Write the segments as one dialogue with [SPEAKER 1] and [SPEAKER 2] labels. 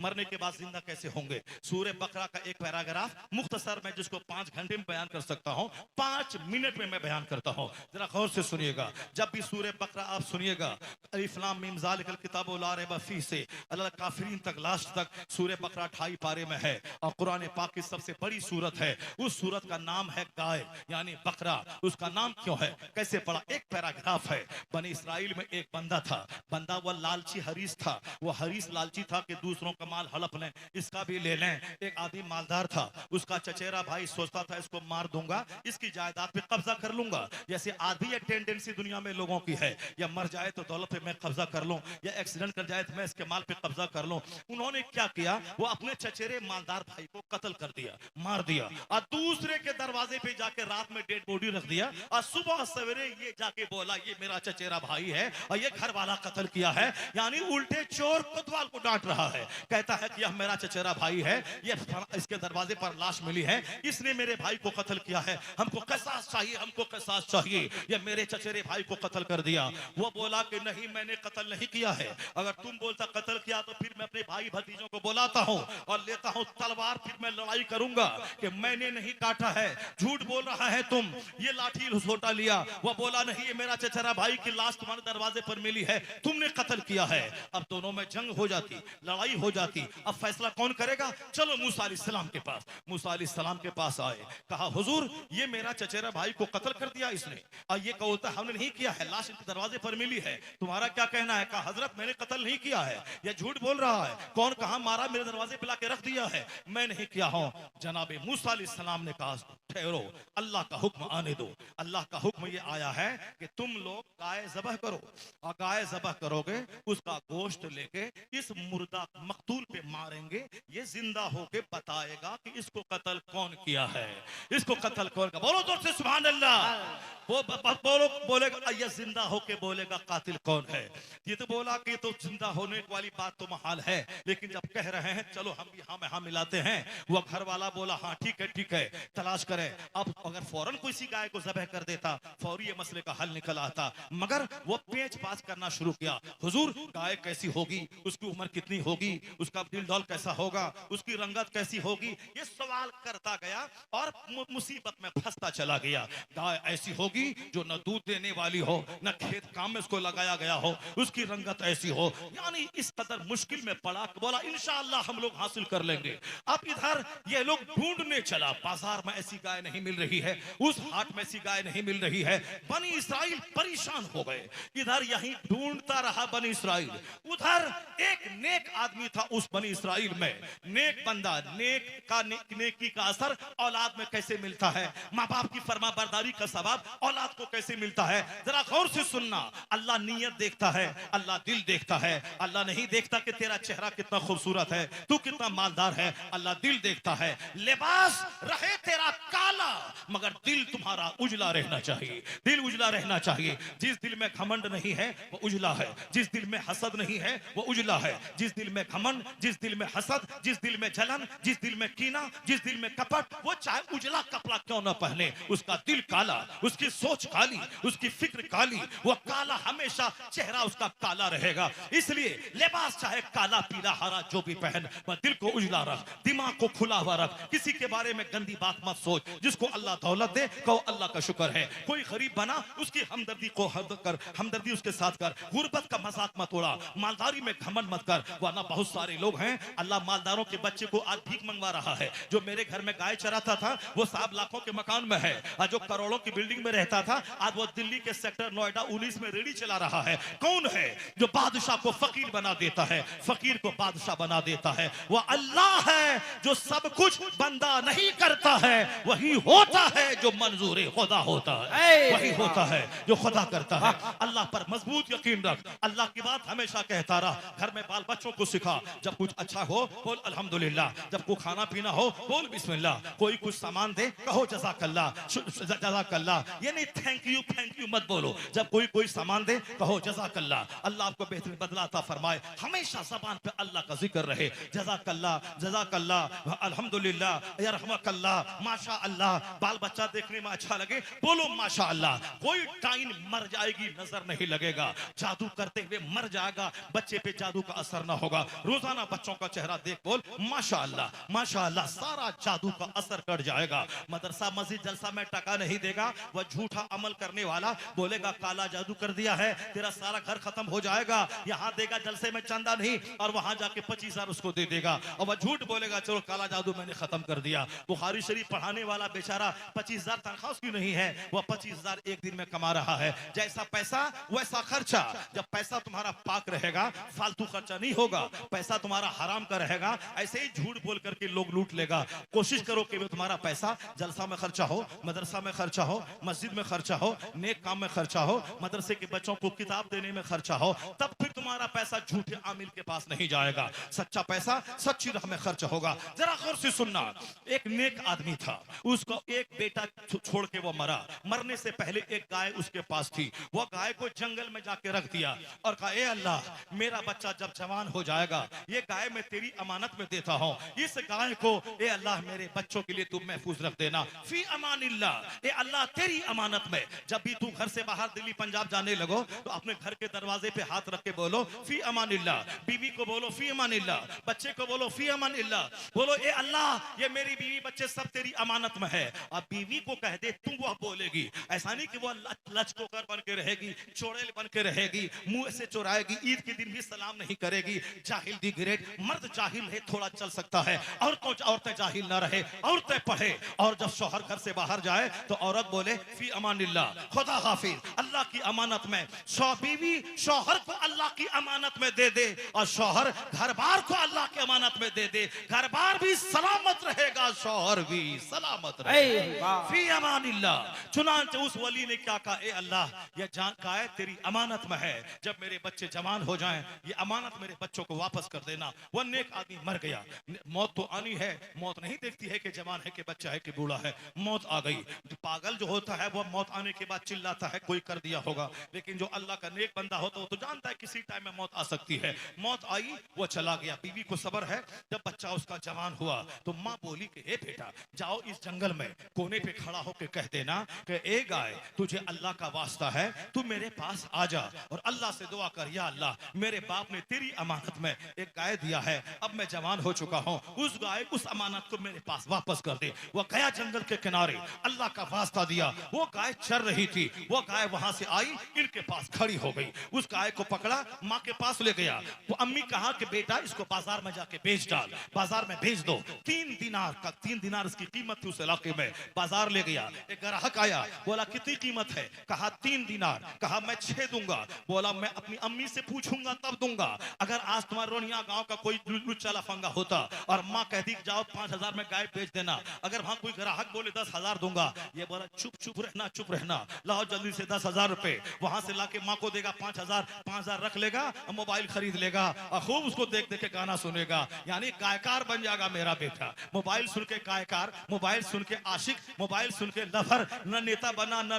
[SPEAKER 1] मरने के बाद जिंदा कैसे होंगे। सूरह बकरा का एक पैराग्राफ मुख्तसर में जिसको 5 घंटे में बयान कर सकता हूं, 5 मिनट में मैं बयान करता हूं। जरा गौर से सुनिएगा। जब भी सूरह बकरा आप सुनिएगा, अलिफ लाम मीम ज़ालिकल किताबु ला रैब फीह से अल काफिरीन तक, लास्ट तक सूरह बकरा 2.5 पारे में है और कुरान पाक की सबसे बड़ी सूरत है। उस सूरत का नाम है गाय यानी बकरा। उसका नाम क्यों है, कैसे पड़ा, एक पैराग्राफ है। बनी इसराइल में एक बंदा था, बंदा वह लालची हरीस था। वो हरीस लालची था कि दूसरों का माल हड़प लें, इसका भी ले लें। एक आदमी मालदार था, उसका चचेरा भाई सोचता था इसको मार दूंगा, इसकी जायदाद पे कब्जा कर लूंगा। जैसे आज भी एक टेंडेंसी दुनिया में लोगों की है, या मर जाए तो दौलत पे मैं कब्जा कर लूं, या एक्सीडेंट कर जाए तो मैं इसके माल पे कब्जा कर लूं। उन्होंने क्या किया, वो अपने चचेरे मालदार भाई को कत्ल कर दिया, मार दिया, और दूसरे के दरवाजे पे जाके रात में डेड बॉडी रख दिया। और सुबह सवेरे ये जाके बोला ये मेरा चचेरा भाई है और ये घर वाला कत्ल किया है। यानी उल्टे चोर कोतवाल को डांट रहा है, कहता है कि यह मेरा चचेरा भाई है, ये इसके दरवाजे पर लाश मिली है, इसने मेरे भाई को कत्ल किया है, हमको किसास चाहिए, हमको किसास चाहिए, ये मेरे चचेरे भाई को कत्ल कर दिया। वो बोला कि नहीं मैंने कत्ल नहीं किया है, अगर तुम बोलता कत्ल किया तो फिर मैं अपने भाई भतीजों को बुलाता हूं और लेता हूं तलवार, फिर मैं लड़ाई करूंगा कि मैंने नहीं काटा है, झूठ बोल रहा है तुम, ये लाठी लुसोटा लिया। वो बोला नहीं ये मेरा चचेरा भाई की लाश तुम्हारे दरवाजे पर मिली है, तुमने कत्ल किया है। अब दोनों में जंग हो जाती, लड़ाई हो जाती। अब फैसला कौन करेगा, चलो मूसा अलैहिस्सलाम के पास। मूसा अलैहिस्सलाम के पास आए, कहा हुजूर ये मेरा चचेरा भाई को कत्ल कर दिया इसने, और ये कहता हमने नहीं किया है, लाश इनके दरवाजे पर मिली है, तुम्हारा क्या कहना है। कहा हजरत मैंने कत्ल नहीं किया है, ये झूठ बोल रहा है, कौन कहा मारा, मेरे दरवाजे पे लाके रख दिया है, मैं नहीं किया हूं। जनाबे मूसा अलैहिस्सलाम ने कहा ठहरो, अल्लाह का हुक्म आने दो। अल्लाह का हुक्म ये आया है कि तुम लोग गाय ज़बह करो, और गाय ज़बह करोगे उसका गोश्त लेके इस मुर्दा मकतूल पे मारेंगे, ये जिंदा होके बताएगा कि इसको कत्ल कौन किया है, इसको कत्ल कौन किया। बोलो जोर से सुभान अल्लाह। वो बोलो, बोलेगा ये जिंदा होके बोलेगा कातिल कौन है। ये तो बोला कि तो जिंदा होने वाली बात तो महाल है, लेकिन जब कह रहे हैं चलो हम यहाँ में हाँ मिलाते हैं, वो घर वाला बोला हाँ ठीक है तलाश करें। अब अगर फौरन किसी गाय को ज़बह कर देता फौरी ये मसले का हल निकल आता, मगर वो पेच पास करना शुरू किया। हुजूर गाय कैसी होगी, उसकी उम्र कितनी होगी, उसका दिल डौल कैसा होगा, उसकी रंगत कैसी होगी, ये सवाल करता गया और मुसीबत में फंसता चला गया। गाय ऐसी होगी जो न दूध देने वाली हो, न खेत काम में उसको लगाया गया हो, उसकी रंगत ऐसी हो, यानी इस कदर मुश्किल में पड़ा। बोला इंशाअल्लाह हम लोग हासिल कर लेंगे। अब इधर ये लोग ढूंढने चला, बाजार में ऐसी गाय नहीं मिल रही है, उस हाट में ऐसी गाय नहीं मिल रही है। बनी इसराइल परेशान हो गए, इधर यहीं ढूंढता रहा बनी इसराइल, उधर एक नेक आदमी था उस बनी इसराइल में, नेक बंदा, नेकी का असर औलाद में कैसे मिलता है, माँ बाप की फरमा बरदारी का सवाब औलाद को कैसे मिलता है। जरा गौर से सुनना, अल्लाह नीयत देखता है, अल्लाह दिल देखता है। अल्लाह नहीं देखता कि तेरा चेहरा कितना खूबसूरत है, तू कितना मालदार है, अल्लाह दिल देखता है। लिबास रहे तेरा काला मगर दिल तुम्हारा उजला रहना चाहिए, दिल उजला रहना चाहिए। जिस दिल में घमंड नहीं है वो उजला है, जिस दिल में हसद नहीं है वो उजला है। जिस दिल में घमंड, जिस दिल में हसद, जिस दिल में जलन, जिस दिल में कीना, जिस दिल में कपट, वो चाहे उजला कपड़ा क्यों ना पहने, उसका दिल काला, उसकी सोच काली, उसकी फिक्र काली, वो काला हमेशा चेहरा उसका काला रहेगा। इसलिए लिबास चाहे काला पीला हरा जो भी पहन, वह दिल को उजला रख, दिमाग को खुला हुआ रख, किसी के बारे में गंदी बात मत सोच। जिसको अल्लाह दौलत दे कहो अल्लाह का शुक्र है, कोई गरीब बना उसकी हमदर्दी को हद कर, हमदर्दी उसके साथ कर, गुर्बत का मजाक मत उड़ा, मालदारी में घमंड मत कर, वरना बहुत सारे लोग हैं अल्लाह मालदारों के बच्चे को आज भीख मंगवा रहा है। जो मेरे घर में गाय चराता था वो साहब लाखों के मकान में है, और जो करोड़ों की बिल्डिंग में रहता था आज वो दिल्ली के सेक्टर नोएडा 19 में रेडी चला रहा है। कौन है जो बादशाह को फकीर बना देता है, फकीर को बादशाह बना देता है? वो अल्लाह है जो सब कुछ बंदा नहीं करता है, वही होता है जो मंजूर खुदा होता है, वही होता है जो खुदा करता है। अल्लाह पर मजबूत यकीन रख, अल्लाह की बात हमेशा कहता रहा। घर में बाल बच्चों को सिखा, जब कुछ अच्छा हो बोल अल्हम्दुलिल्लाह, जब कोई खाना पीना हो बोल बिस्मिल्लाह, कोई कुछ सामान दे कहो जज़ाकल्लाह, जज़ाकल्लाह, ये नहीं थैंक यू मत बोलो। जब कोई सामान दे कहो जज़ाकल्लाह, अल्लाह आपको बेहतरीन बदला अता फरमाए। हमेशा ज़बान पे अल्लाह का जिक्र रहे, जज़ाकल्लाह, जज़ाकल्लाह, अल्हम्दुलिल्लाह, यरहमकल्लाह, माशा अल्लाह। बाल बच्चा देखने में अच्छा लगे, बोलो माशा अल्लाह। कोई टाइन मर जाएगी, नजर नहीं लगेगा। जादू करते हुए मर जाएगा, बच्चे पे जादू का असर ना होगा। रोजाना बच्चों का चेहरा देख बोल माशा अल्लाह माशा अल्लाह, सारा जादू का असर कट जाएगा। मदरसा मस्जिद जलसा में टका नहीं देगा। वह झूठा अमल करने वाला बोलेगा काला जादू कर दिया है, तेरा सारा घर खत्म हो जाएगा। यहाँ देगा जलसे में चंदा नहीं, और वहां जाके 25,000 उसको दे देगा, और वह झूठ बोलेगा चलो काला जादू मैंने खत्म कर दिया। बुखारी शरीफ पढ़ाने वाला बेचारा 25,000 तनख्वाह उसकी नहीं है, वह 25,000 एक दिन में कमा रहा है। जैसा पैसा वैसा खर्चा। जब पैसा तुम्हारा पाक रहेगा, फालतू खर्चा नहीं होगा, पैसा तुम्हारा हराम का रहेगा, ऐसे ही झूठ बोल करके लोग लूट लेगा। कोशिश करो कि तुम्हारा पैसा जलसा में खर्चा हो, मदरसा में खर्चा हो, मस्जिद में खर्चा हो, नेक काम में खर्चा हो, मदरसे के बच्चों को किताब देने में खर्चा हो, तब फिर तुम्हारा पैसा झूठे आमिल के पास नहीं जाएगा। सच्चा पैसा सच्ची राह में खर्च होगा। जरा गौर से सुनना, एक नेक आदमी था, उसको एक बेटा छोड़ के वो मरा। मरने से पहले एक गाय उसके पास थी, वो गाय को जंगल में जाके रख दिया और कहा ए अल्लाह, मेरा बच्चा जब जवान हो जाएगा, ये गाय मैं तेरी अमानत में देता हूँ, इस गाय को ए अल्लाह मेरे बच्चों के लिए तू महफूज रख देना। फी अमानिल्लाह, ए अल्लाह तेरी अमानत में। जब भी तू घर से बाहर दिल्ली पंजाब जाने लगो तो अपने घर के दरवाजे पे हाथ रख के बोलो फी अमानिल्लाह। बीवी को बोलो फी अमानिल्लाह, बच्चे को बोलो फी अमानिल्लाह। बोलो ए अल्लाह, ये मेरी बीवी बच्चे सब तेरी अमानत में है। अब बीवी को कह दे तू, वह बोलेगी। ऐसा नहीं कि वह लचकोकर बन के रहेगी, चोड़ेल बन के रहेगी, मुंह से चुराएगी, ईद के दिन भी सलाम नहीं करेगी। जाहिल दी ग्रेट, मर्द जाहिल है थोड़ा चल सकता है, औरतें जाहिल ना रहे, औरतें पढ़े। और जब शौहर घर से बाहर जाए तो औरत बोले फी अमानिल्लाह, खुदा हाफिज, अल्लाह की अमानत में। बीवी शौहर को अल्लाह की अमानत में दे दे, और शौहर घर बार को अल्लाह की अमानत में दे दे। घर बार भी सलामत रहेगा, शौहर भी सलामत रहेगा। फी अमानिल्लाह। चुनांचे उस वली ने क्या कहा, ए अल्लाह, ये जान का है तेरी अमानत में है, जब मेरे बच्चे जवान हो जाएं, ये अमानत मेरे बच्चों को वापस कर देना। वह नेक आदमी मर गया। मौत तो आनी है, मौत नहीं देखती है कि जवान है कि बच्चा है कि बूढ़ा है, मौत आ गई। पागल जो होता है वह मौत आने के बाद चिल्लाता है कोई कर दिया होगा, लेकिन जो अल्लाह का नेक बंदा होता है वो तो जानता है किसी टाइम में मौत आ सकती है। मौत आई, वो चला गया। बीवी को सब्र है। जब बच्चा उसका जवान हुआ तो माँ बोली कि ए बेटा, जाओ इस जंगल में कोने पे खड़ा होकर कह देना कि ए गाय, तुझे अल्लाह का वास्ता है, तू मेरे पास आ जा और अल्लाह से दुआ कर, या अल्लाह, मेरे बाप ने तेरी अमानत में एक गाय दिया है, अब मैं जवान हो चुका हूँ, उस गाय उस अमानत को मेरे पास वापस कर दे। वो गया जंगल के किनारे, अल्लाह का वास्ता दिया। वो गाय चर रही थी, वो गाय वहां से आई, इनके पास खड़ी हो गई। उस गाय को पकड़ा, माँ के पास ले गया। तो अम्मी कहा कि बेटा इसको बाजार में जाके बेच डाल, बाजार में बेच दो। 3 दिनार इसकी कीमत थी उस इलाके में। बाजार ले गया, एक ग्राहक आया, बोला कितनी कीमत है? कहा 3 दिनार। कहा मैं 6 दूंगा। बोला मैं अपनी अम्मी से पूछूंगा तब दूंगा। अगर आज तुम्हारे रोनिया गांव का कोई लुच्चा लफंगा होता और माँ कहती जाओ 5,000 में गाय बेच देना, अगर वहां कोई ग्राहक बोले 10,000 दूंगा, ये बोला चुप रहना, लाओ जल्दी से 10,000 रुपए। वहां से लाके माँ को देगा 5,000 रख लेगा, मोबाइल खरीद लेगा और खूब उसको देख के गाना सुनेगा। यानी गायकार बन जाएगा मेरा बेटा। मोबाइल सुन के गायकार, मोबाइल सुन के आशिक, मोबाइल सुन के लवर, न नेता बना, न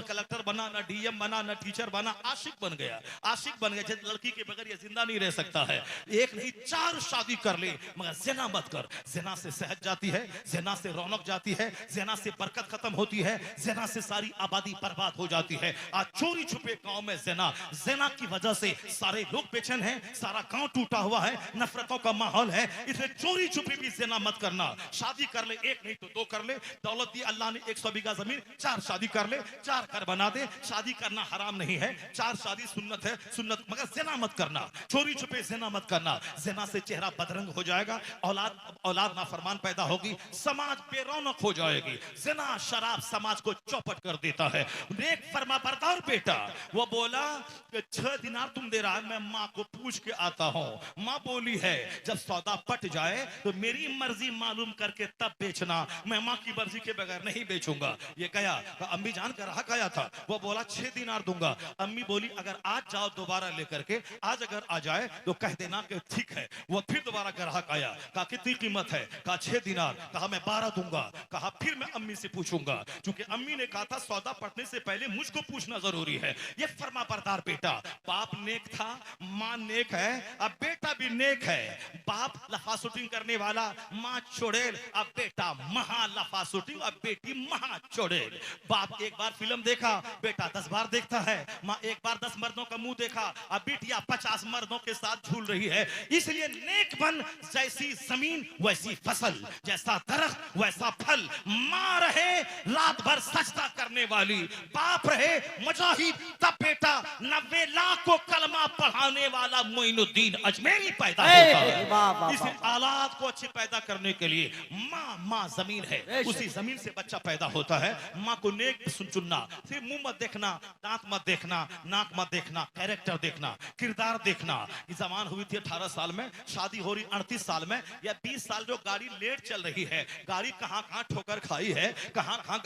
[SPEAKER 1] कलेक्टर बना, न डीएम बना, न टीचर बना, आशिक बन गया। आशिक बन गया। लड़की के बगैर ये जिंदा नहीं रह सकता है। एक नहीं 4 शादी कर ले, मगर ज़िना मत कर। ज़िना से सेहत जाती है, ज़िना से रौनक जाती है, ज़िना से बरकत खत्म होती है, ज़िना से सारी आबादी बर्बाद हो जाती है। आज चोरी छुपे गांव में ज़िना की वजह से सारे लोग बेचैन हैं, सारा गांव टूटा हुआ है, नफरतों का माहौल है। इसलिए चोरी छुपे भी ज़िना मत करना। शादी कर ले, एक नहीं तो 2 कर ले। दौलत दी अल्लाह ने 100 बीघा जमीन, 4 शादी कर ले, 4 घर बना दे। शादी करना हराम नहीं है, 4 शादी सुन्नत है, सुन्नत, मगर ज़िना मत करना। चोरी छुपे ज़िना मत करना। ज़िना से चेहरा बदरंग हो जाएगा, औलाद नाफरमान पैदा होगी, समाज बेरौनक हो जाएगी। ज़िना शराब समाज को चौपट कर देता है। नेक फरमाबरदार बेटा वो बोला कि 6 दिनार तुम दे रहा है, मैं माँ को पूछ के आता हूँ। माँ बोली है जब सौदा पट जाए तो मेरी मर्जी मालूम करके तब बेचना, मैं माँ की मर्जी के बगैर नहीं बेचूंगा। ये कहा तो अम्मी जान का ग्राहक आया था, वो बोला 6 दिनार दूंगा। अम्मी बोली अगर आज जाओ दोबारा लेकर के, आज अगर आ जाए तो कह देना कि ठीक है। वो फिर दोबारा ग्राहक आया, कहा कितनी कीमत है? कहा 6 दिनार। कहा मैं 12 दूंगा। कहा फिर मैं अम्मी से पूछूंगा, क्योंकि अम्मी ने कहा था सौदा पटने से पहले मुझको पूछना जरूरी है। ये फरमाबरदार बेटा, बाप नेक था, माँ नेक है, अब बेटा भी नेक है। बाप लफा शूटिंग करने वाला, माँ चुड़ैल, अब बेटा महा लफा शूटिंग और बेटी महा चौड़े। बाप एक बार फिल्म देखा, बेटा 10 बार देखता है। माँ एक बार 10 मर्दों का मुंह देखा, अब बेटियां 50 मर्दों के साथ झूल रही है। इसलिए नेक बन, जैसी जमीन वैसी फसल, जैसा दरख्त वैसा फल। माँ रहे रात भर सजदा करने वाली, बाप रहे मुजाहिद, तब बेटा 90 लाख को कलमा पढ़ाने वाला मोइनुद्दीन अजमेरी पैदा होता है। इस औलाद को अच्छी पैदा करने के लिए माँ जमीन है, उसी जमीन से बच्चा पैदा होता है। माँ को नेक चुनना, सिर्फ मुंह मत देखना, दांत मत देखना, नाक मत देखना, कैरेक्टर देखना, किरदार देखना। ये जमान हुई थी 18 साल में, शादी हो रही 38 साल में, या 20 साल जो गाड़ी लेट चल रही है, गाड़ी कहाँ कहाँ ठोकर खाई है, कहाँ कहाँ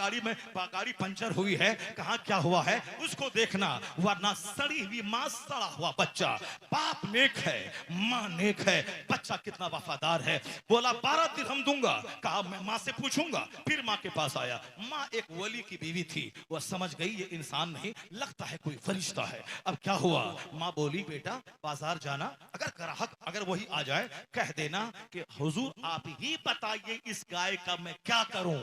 [SPEAKER 1] गाड़ी पंचर हुई है, कहाँ क्या हुआ है, उसको देखना। वरना सड़ी हुई माँ, सड़ा हुआ बच्चा। बाप नेक है, माँ नेक है, बच्चा कितना वफादार है। बोला 12 दिरहम दूंगा, कहा मैं माँ से पूछूंगा। फिर माँ के पास आया, माँ एक वली की बीवी थी, वह समझ गई ये इंसान नहीं, लगता है कोई फरिश्ता है। अब क्या हुआ, माँ बोली बेटा बाजार जाना, अगर ग्राहक अगर वही आ जाए, कह देना कि हुजूर आप ही बताइए इस गाय का मैं क्या करूं,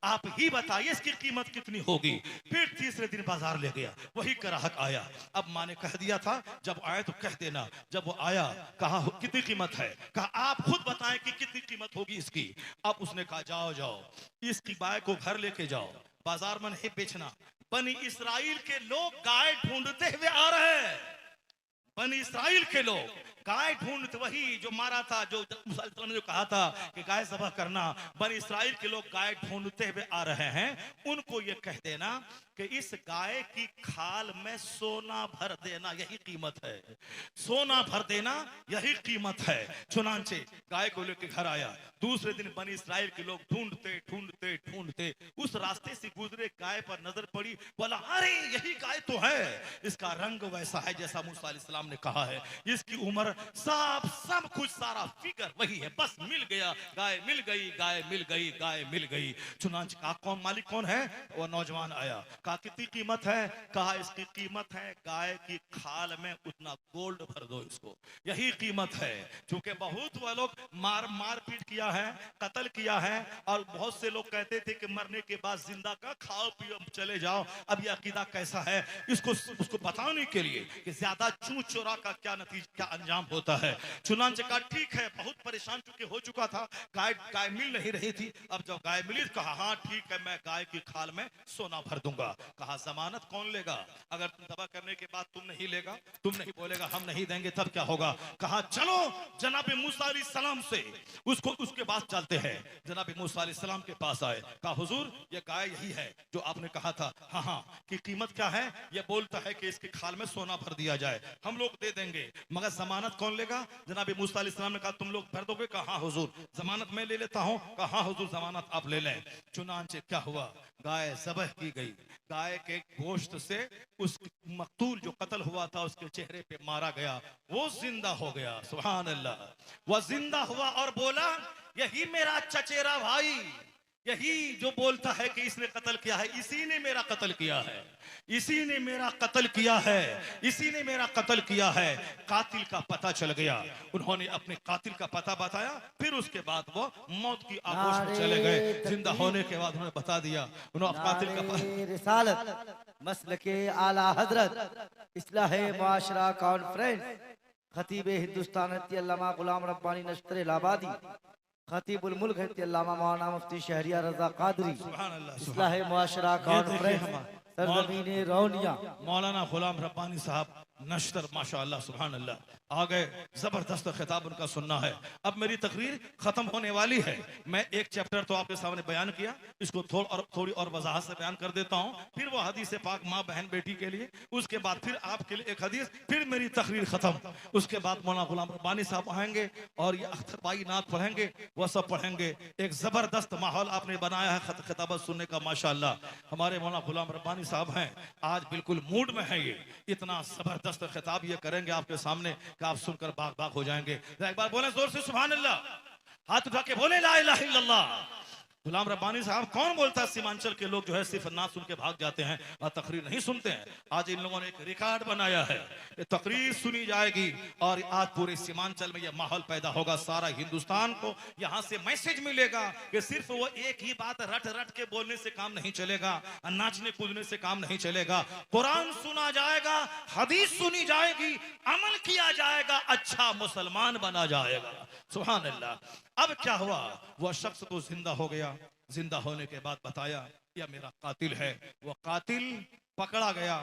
[SPEAKER 1] आप ही बताइए इसकी कीमत कितनी होगी। फिर तीसरे दिन बाजार ले गया, वही ग्राहक आया। अब माँ ने कह दिया था जब आए तो कह देना। जब वो आया, कहा कितनी कीमत है, कहा आप खुद बताएं कि कितनी कीमत होगी इसकी। अब उसने कहा जाओ जाओ इसकी गाय को घर लेके जाओ, बाजार में नहीं बेचना। बनी इसराइल के लोग गाय ढूंढते हुए आ रहे हैं। बनी इसराइल के लोग गाय ढूंढते, वही जो मारा था, जो मूसा ने जो कहा था कि गाय ज़बह करना, बनी इसराइल के लोग गाय ढूंढते हुए आ रहे हैं। उनको ये कह देना कि इस गाय की खाल में सोना भर देना, यही कीमत है। सोना भर देना यही कीमत है। चुनांचे गाय को लेकर घर आया। दूसरे दिन बनी इसराइल के लोग ढूंढते ढूंढते ढूंढते उस रास्ते से गुजरे, गाय पर नजर पड़ी, बोला अरे यही गाय तो है, इसका रंग वैसा है जैसा मूसा अलैहिस्सलाम ने कहा है, इसकी उम्र सब कुछ सारा फिगर वही है, बस मिल गया, गाय मिल गई, गाय मिल गई, गाय मिल गई। चुनांच कहा कौन मालिक कौन है, वो नौजवान आया, कहा कितनी कीमत है, कहा इसकी कीमत है गाय की खाल में उतना गोल्ड भर दो इसको, यही कीमत है। क्योंकि बहुत वो लोग मार पीट किया है, कत्ल किया है, और बहुत से लोग कहते थे कि मरने के बाद जिंदा का खाओ पियो चले जाओ। अब ये अकीदा कैसा है, उसको बताने के लिए कि ज्यादा चूं चोरा का क्या नतीजा, क्या अंजाम होता है। चुनांचे का ठीक है, बहुत परेशान चूंकि हो चुका था, गाय मिल नहीं रही थी। अब जब गाय मिली तो कहा हाँ ठीक है, मैं गाय की खाल में सोना भर दूंगा। कहा जमानत कौन लेगा, अगर तुम तबाह करने के बाद तुम नहीं लेगा, तुम नहीं बोलेगा हम नहीं देंगे, तब क्या होगा। कहा चलो जनाब मूसा अलैहिस्सलाम से उसके पास चलते हैं। जनाब मूसा अलैहिस्सलाम के पास आए, कहा हुजूर ये गाय यही है जो आपने कहा था। हाँ की कीमत क्या है, ये बोलता है कि इसकी खाल में सोना भर दिया जाए, हम लोग दे देंगे, मगर जमानत कौन लेगा। जनाब मूसा अलैहिस्सलाम ने कहा तुम लोग भर दोगे, कहा हाँ हुजूर जमानत मैं ले लेता हूँ, कहा हाँ हुजूर जमानत आप ले लें। चुनांचे क्या हुआ, गाय ज़बह की गई, गाय के गोश्त से उस मकतूल जो कत्ल हुआ था उसके चेहरे पे मारा गया, वो जिंदा हो गया। सुभान अल्लाह, वो जिंदा हुआ और बोला यही मेरा चचेरा भाई, यही जो बोलता है कि इसने कत्ल किया है, इसी ने मेरा कत्ल किया है, इसी ने मेरा कत्ल किया है, इसी ने मेरा कत्ल किया है। कातिल का पता चल गया, उन्होंने अपने कातिल का पता बताया, फिर उसके बाद वो मौत की आगोश में चले गए। जिंदा होने के बाद उन्होंने बता दिया, उन्होंने कातिल का
[SPEAKER 2] रिसालत मसलके आला हजरत इस्लाह माशरा कॉन्फ्रेंस खतीब हिंदुस्तान अल्लामा गुलाम रब्बानी नश्तर इलाहाबादी खतीबुल मुल्क अल्लामा मौलाना मुफ्ती शहरियार रजा कादरी इस्लाह माशरा कॉन्फ्रेंस सरजमीन रौनिया
[SPEAKER 1] मौलाना गुलाम रब्बानी साहब नश्तर, माशाअल्लाह सुभान अल्लाह, आ गए। जबरदस्त खिताब उनका सुनना है। अब मेरी तकरीर खत्म होने वाली है। मैं एक चैप्टर तो आपके सामने बयान किया, इसको थोड़ी और वजाहत से बयान कर देता हूँ, फिर वो हदीस पाक माँ बहन बेटी के लिए, उसके बाद फिर आपके लिए एक हदीस, फिर मेरी तकरीर खत्म। उसके बाद मौलाना गुलाम रब्बानी साहब आएंगे और ये अख्तर भाई नात पढ़ेंगे, वह सब पढ़ेंगे। एक जबरदस्त माहौल आपने बनाया है खिताबत सुनने का, माशाअल्लाह। हमारे मौलाना गुलाम रब्बानी साहब हैं, आज बिल्कुल मूड में है, ये इतना जबरदस्त खिताब ये करेंगे आपके सामने कि आप सुनकर बाग बाग हो जाएंगे। एक बार बोले जोर से सुभान अल्लाह, हाथ उठा के बोले ला इलाहा इल्लल्लाह, गुलाम रब्बानी साहब, कौन बोलता है सीमांचल के लोग जो है सिर्फ नाच सुन के भाग जाते हैं और तकरीर नहीं सुनते हैं। आज इन लोगों ने एक रिकॉर्ड बनाया है, ये तकरीर सुनी जाएगी और आज पूरे सीमांचल में ये माहौल पैदा होगा। सारा हिंदुस्तान को यहाँ से मैसेज मिलेगा कि सिर्फ वो एक ही बात रट रट के बोलने से काम नहीं चलेगा, नाचने कूदने से काम नहीं चलेगा। कुरान सुना जाएगा, हदीस सुनी जाएगी, अमल किया जाएगा, अच्छा मुसलमान बना जाएगा। सुभान अल्लाह। अब क्या हुआ, वह शख्स तो जिंदा हो गया। जिंदा होने के बाद बताया यह मेरा कातिल है। वह कातिल पकड़ा गया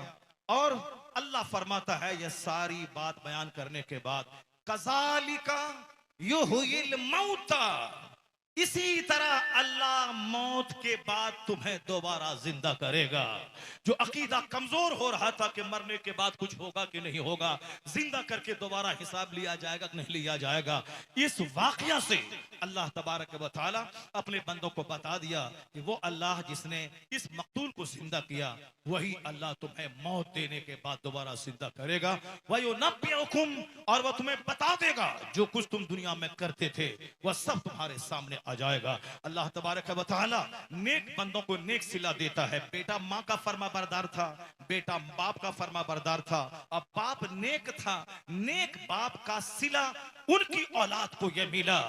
[SPEAKER 1] और अल्लाह फरमाता है यह सारी बात बयान करने के बाद, कज़ालिका युह्यिल मौता, इसी तरह अल्लाह मौत के बाद तुम्हें दोबारा जिंदा करेगा। जो अकीदा कमजोर हो रहा था कि मरने के बाद कुछ होगा कि नहीं होगा, जिंदा करके दोबारा हिसाब लिया जाएगा कि नहीं लिया जाएगा, इस वाकया से अल्लाह तबारक व तआला अपने बंदों को बता दिया कि वो अल्लाह जिसने इस मकतूल को जिंदा किया, वही अल्लाह तुम्हें मौत देने के बाद दोबारा जिंदा करेगा। वयुनब्बिउकुम, और वह तुम्हें बता देगा जो कुछ तुम दुनिया में करते थे वह सब तुम्हारे सामने आ जाएगा। अल्लाह तबारक व तआला नेक बंदों को नेक सिला देता है। बेटा माँ का फर्मा बरदार था, बेटा बाप का फर्मा बरदार था, अब बाप नेक था, नेक बाप का सिला उनकी औलाद को यह मिला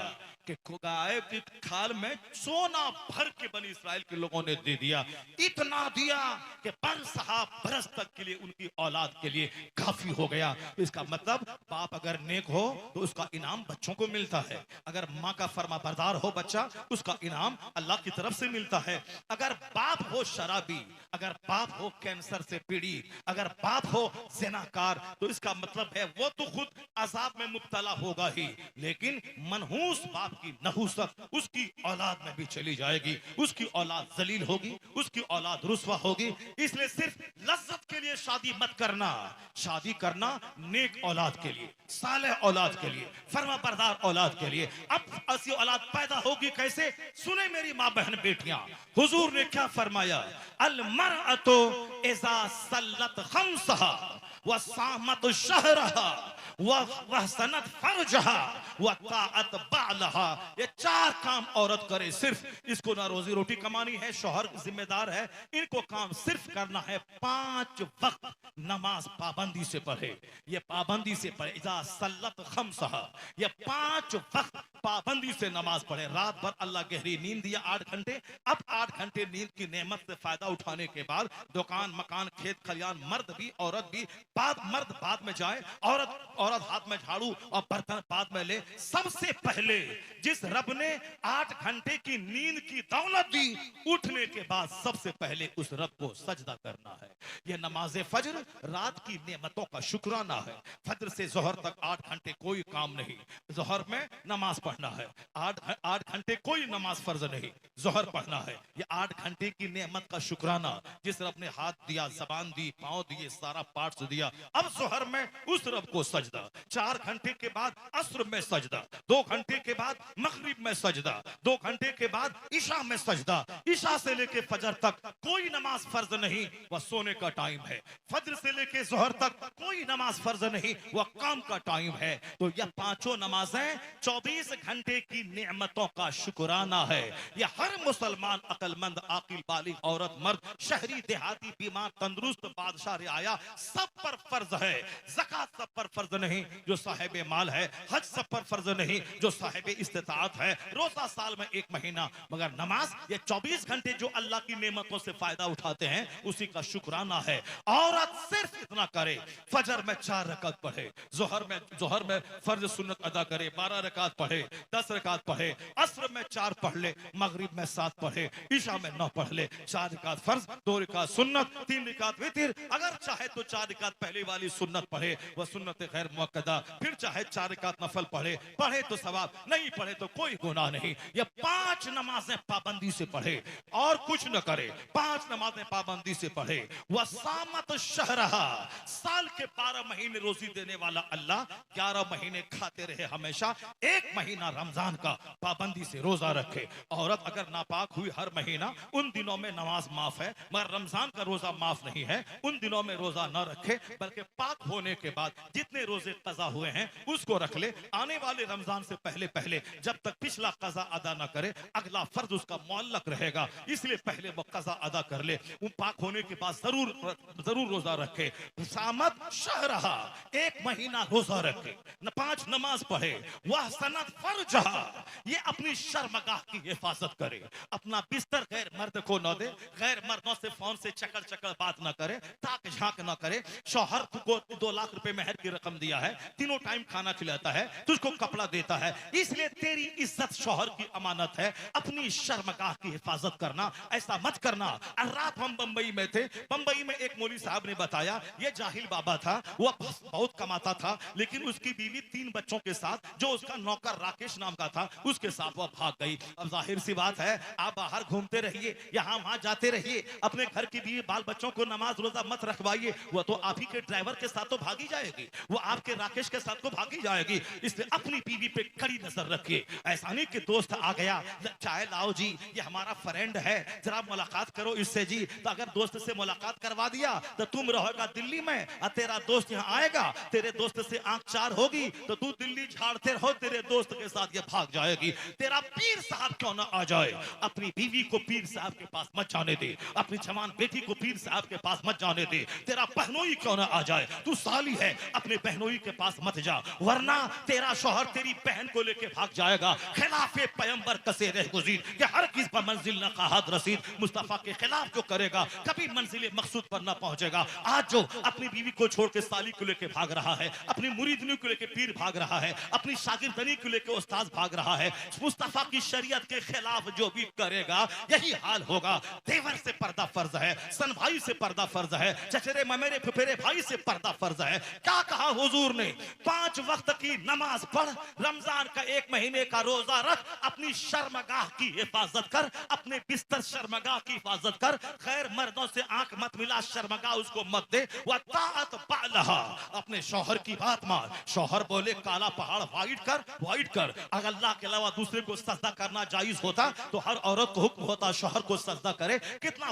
[SPEAKER 1] कि गाय की खाल में सोना भर के बनी इस्राएल के लोगों ने दे दिया। इतना दिया कि बरस तक के लिए उनकी औलाद के लिए काफी हो गया। इसका मतलब बाप अगर नेक हो तो उसका इनाम बच्चों को मिलता है। अगर माँ का फर्मा बरदार हो बच्चा, उसका इनाम अल्लाह की तरफ से मिलता है। अगर बाप हो शराबी, अगर बाप हो कैंसर से पीड़ित, अगर बाप हो ज़िनाकार, तो इसका मतलब है वो तो खुद अजाब में मुब्तला होगा ही, लेकिन मनहूस बाप की नहूसत उसकी औलाद में भी चली जाएगी। उसकी औलाद जलील होगी, उसकी औलाद रुस्वा होगी। इसलिए सिर्फ लज्जत के लिए शादी मत करना, शादी करना नेक औलाद के लिए, सालेह औलाद के लिए, फर्मा बरदार औलाद के लिए। अब ऐसी औलाद पैदा होगी कैसे? सुने मेरी माँ बहन बेटियां, हुजूर ने क्या फरमाया, अल मरअतु इज़ा सल्लत खम्सहा व सामत शहरहा व सनत फरजहा व ताअत बालहा। ये चार काम औरत करे सिर्फ। इसको ना रोजी रोटी कमानी है, शौहर जिम्मेदार है, इनको काम सिर्फ करना है 5 वक्त नमाज पाबंदी से पढ़े। ये पाबंदी से पढ़े, इज़ा सल्लत खम्सहा, ये 5 वक्त पाबंदी से नमाज पढ़े। रात भर अल्लाह गहरी नींद दिया 8 घंटे, अब 8 घंटे नींद की नेमत से फायदा उठाने के बाद दुकान मकान खेत खलियान, मर्द भी औरत भी, मर्द बाद में जाए, औरत हाथ में झाड़ू और बर्तन बाद में ले। सबसे पहले जिस रब ने 8 घंटे की नींद की दौलत दी, उठने के बाद सबसे पहले उस रब को सजदा करना है। यह नमाज फजर रात की नेमतों का शुक्राना है। फजर से जोहर तक 8 घंटे कोई काम नहीं, जोहर में नमाज पढ़ना है। 8 घंटे कोई नमाज फर्ज नहीं, जोहर पढ़ना है। ये 8 घंटे की नेमत का शुक्राना, जिस रब ने हाथ दिया, जबान दी, पांव दिए, सारा पार्ट्स दिया। अब जोहर में उस रब को सजदा, 4 घंटे के बाद असर में सजदा, 2 घंटे के बाद मगरिब में सजदा, 2 घंटे के बाद ईशा में सजदा। ईशा से लेके फजर तक कोई नमाज फर्ज नहीं, वह सोने का टाइम है। फजर से लेके जोहर तक कोई नमाज फर्ज नहीं, वह काम का टाइम है। तो यह 5 नमाजें 24 घंटे की नेमतों का शुक्राना है। यह हर मुसलमान, अक्लमंद, आकिल, बालिग, औरत, मर्द, शहरी, देहाती, बीमार, तंदुरुस्त, बादशाह, रियाया, सब पर फर्ज है। ज़कात सब पर फर्ज नहीं जो साहिब माल है, हज सब पर फर्ज नहीं जो साहिब इस्तिताअत है, रोजा साल में 1 महीना, मगर नमाज ये 24 घंटे जो अल्लाह की नेमतों से फायदा उठाते हैं, उसी का शुक्राना है। औरत सिर्फ इतना करे, फजर में 4 रकात पढ़े, जोहर में फर्ज सुन्नत अदा करे, 12 रकात पढ़े, 10 रकात पढ़े, असर में 4 पढ़ ले, मगरिब में 7 पढ़े, ईशा में 9 पढ़ ले। 4 रकात फर्ज, 2 रकात सुन्नत, 3 रकात वितर। अगर चाहे तो 4 रकात पहले वाली सुन्नत पढ़े, वह सुन्नत गैर मुअक्कदा, फिर चाहे 4 रकात नफल पढ़े तो सवाब, नहीं पढ़े तो कोई गुनाह नहीं। ये 5 नमाजें पाबंदी से पढ़े और कुछ न करे, 5 नमाजें पाबंदी से पढ़े। वह सामत शहरहा, साल के 12 महीने रोजी देने वाला अल्लाह 11 महीने खाते रहे हमेशा, 1 महीना रमजान का पाबंदी से रोजा रखे। औरत अगर नापाक हुई हर महीना, उन दिनों में नमाज माफ है, मगर रमजान का रोजा माफ नहीं है। उन दिनों में रोजा न रखे बल्कि पाक होने के बाद जितने रोजे कजा हुए हैं उसको रख ले। आने वाले रमजान से पहले पहले जब तक पिछला कजा अदा न करे अगला फर्ज उसका मुअल्लक रहेगा, इसलिए पहले वो कजा अदा कर ले। वो पाक होने के बाद जरूर रोजा रखे। सामत शहरहा, एक महीना रोजा रखे, 5 नमाज पढ़े। वह सनत फर्ज, ये अपनी शर्मगाह की हिफाजत करे। अपना बिस्तर गैर मर्द को न दे, गैर मर्दों से फोन से चकल बात न करे, ताक झांक न करे। शौहर को 2 लाख रुपए मेहर की रकम दिया है, तीनों टाइम खाना खिलाता है, तुझको कपड़ा देता है, इसलिए तेरी इज्जत शौहर की अमानत है। अपनी शर्मगाह की हिफाजत करना, ऐसा मत करना। और रात हम बंबई में थे, बंबई में एक मौलवी साहब ने बताया, ये जाहिल बाबा था, वो बहुत कमाता था, लेकिन उसकी बीवी 3 बच्चों के साथ, जो उसका नौकर राकेश नाम का था, उसके साथ वो भाग गई। अब जाहिर सी बात है, आप बाहर घूमते रहिए, यहाँ वहां जाते रहिए, अपने घर की बीवी बाल बच्चों को नमाज रोजा मत रखवाइए। वो तो आप ही के ड्राइवर के साथ तो भागी जाएगी, वो आपके राकेश के साथ तो भागी जाएगी। इसलिए अपनी बीवी पे कड़ी नजर रखिए। ऐसा नहीं कि दोस्त आ गया, चाय लाओ जी, ये हमारा फ्रेंड है, जरा मुलाकात करो इससे जी। तो अगर दोस्त से मुलाकात करवा दिया तो तुम रहोगा दिल्ली में, और तेरा दोस्त यहाँ आएगा, तेरे दोस्त से आंख चार होगी तो तू दिल्ली झाड़ते रहो, तेरे दोस्त के साथ ये भाग जाएगी। तेरा पीर साहब क्यों ना आ जाए, अपनी बीवी को पीर साहब के पास मत जाने दे, अपनी जवान बेटी को पीर साहब के पास मत जाने दे। तेरा बहनोई क्यों ना आ जाए, तू साली है, अपने बहनोई के पास मत जा, वरना तेरा शौहर तेरी बहन को लेके भाग जाएगा। खिलाफे पैगंबर कसे रह गुज़ीर, कि हर किस पर मंजिल न कहाद रसीद। मुस्तफा के खिलाफ जो करेगा कभी मंजिल मकसूद पर न पहुंचेगा। आज जो अपनी बीवी को छोड़ के साली को लेके भाग रहा है, अपनी मुरीदनी को लेके पीर भाग रहा है, अपनी शागिर्दनी को लेके उस्ताद भाग रहा है, मुस्तफा की शरीयत के खिलाफ जो भी करेगा यही हाल होगा। देवर से पर्दा फर्ज है, सन भाई से पर्दा फर्ज है, चचेरे ममेरे फुफेरे भाई से पर्दा फर्ज है। क्या कहा हुजूर ने, 5 वक्त की नमाज पढ़, रमजान का 1 महीने का रोजा रख, अपनी शर्मगाह की हिफाजत कर, अपने बिस्तर शर्मगाह की हिफाजत कर, गैर मर्दों से आंख मत मिला, शर्मगाह उसको मत दे। व ताअत बालहा, अपने शौहर की बात मान। शौहर बोले काला पहाड़ वाइट कर। अगर अल्लाह के अलावा दूसरे को सजदा करना जायज होता तो हर औरत को हुक्म होता शौहर को सजदा करे। कितना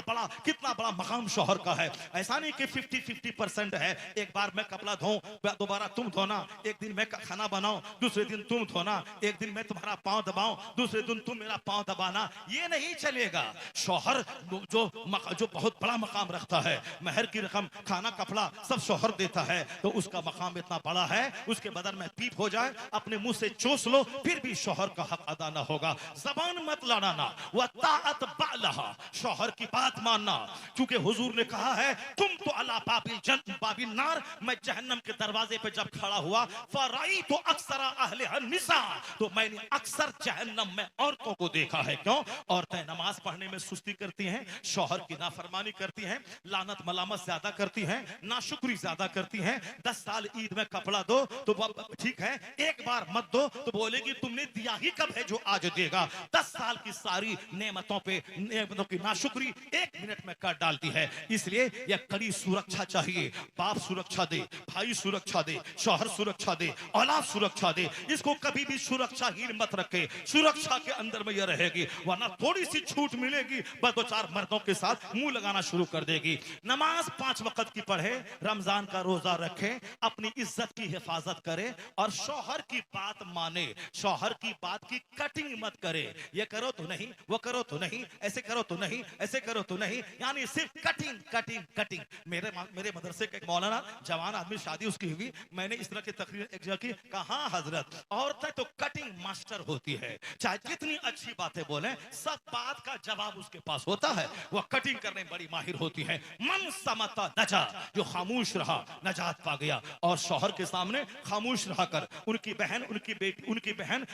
[SPEAKER 1] बड़ा मकाम शौहर का है। ऐसा नहीं कि 50-50% है, एक बार मैं कपड़ा धोऊं, दोबारा तुम धोना, एक दिन मैं खाना बनाऊं, दूसरे दिन तुम धोना, एक दिन मैं तुम्हारा पांव दबाऊं, दूसरे दिन तुम मेरा पांव दबाना, ये नहीं चलेगा। शौहर जो बहुत बड़ा मकाम रखता है, महर की रकम, खाना कपड़ा सब शौहर देता है, तो उसका मकाम इतना बड़ा है, उसके बदन में पीप हो जाए, अपने मुंह से चूस लो, फिर भी शौहर का हक अदा ना होगा। जबान मत लड़ाना, व ताअत बालहा, शौहर की बात मानना, क्योंकि हुजूर ने कहा है तुम तो अला बाबिल नार, मैं जहन्नम के दरवाजे पे जब खड़ा हुआ, फराई तो अक्सर अहले निसा, तो मैंने अक्सर जहन्नम में औरतों को देखा है। क्यों? औरतें नमाज पढ़ने में सुस्ती करती हैं, शौहर की नाफरमानी करती हैं, लानत मलामत ज्यादा करती हैं, नाशुक्री ज्यादा करती हैं। 10 साल ईद में कपड़ा दो तो ठीक है, एक बार मत दो तो बोलेगी तुमने दिया ही कब है जो आज देगा। 10 साल की सारी नेमतों की नाशुक्री 1 मिनट में कर डालती है। इसलिए यह कड़ी सुरक्षा चाहिए। बाप सुरक्षा दे, भाई सुरक्षा दे, शौहर सुरक्षा दे, औलाद सुरक्षा दे, इसको कभी भी सुरक्षाहीन मत रखे। सुरक्षा के अंदर में यह रहेगी, वरना थोड़ी सी छूट मिलेगी, बस 2-4 मर्दों के साथ मुंह लगाना शुरू कर देगी। नमाज 5 वक्त की पढ़े, रमजान का रोजा रखे, अपनी इज्जत की हिफाजत करे और शौहर की बात माने। शौहर की बात की कटिंग मत करे, ये करो तो नहीं, वो करो तो नहीं, ऐसे करो तो नहीं, ऐसे करो तो नहीं, यानी सिर्फ कटिंग। मेरे मदरसे के एक मौलाना जवान आदमी, शादी उसकी हुई, मैंने इस तरह की तकरीर एक जगह की, कहा हजरत औरतें तो कटिंग मास्टर होती है, चाहे जितनी अच्छी बातें बोले सब बात का जवाब उसके पास होता है, वह कटिंग करने में बड़ी माहिर होती है। मन समता नजा, जो खामोश रहा नजात पा गया। और शौहर के सामने खामोश रहा कर, उनकी बहन, उनकी बेटी,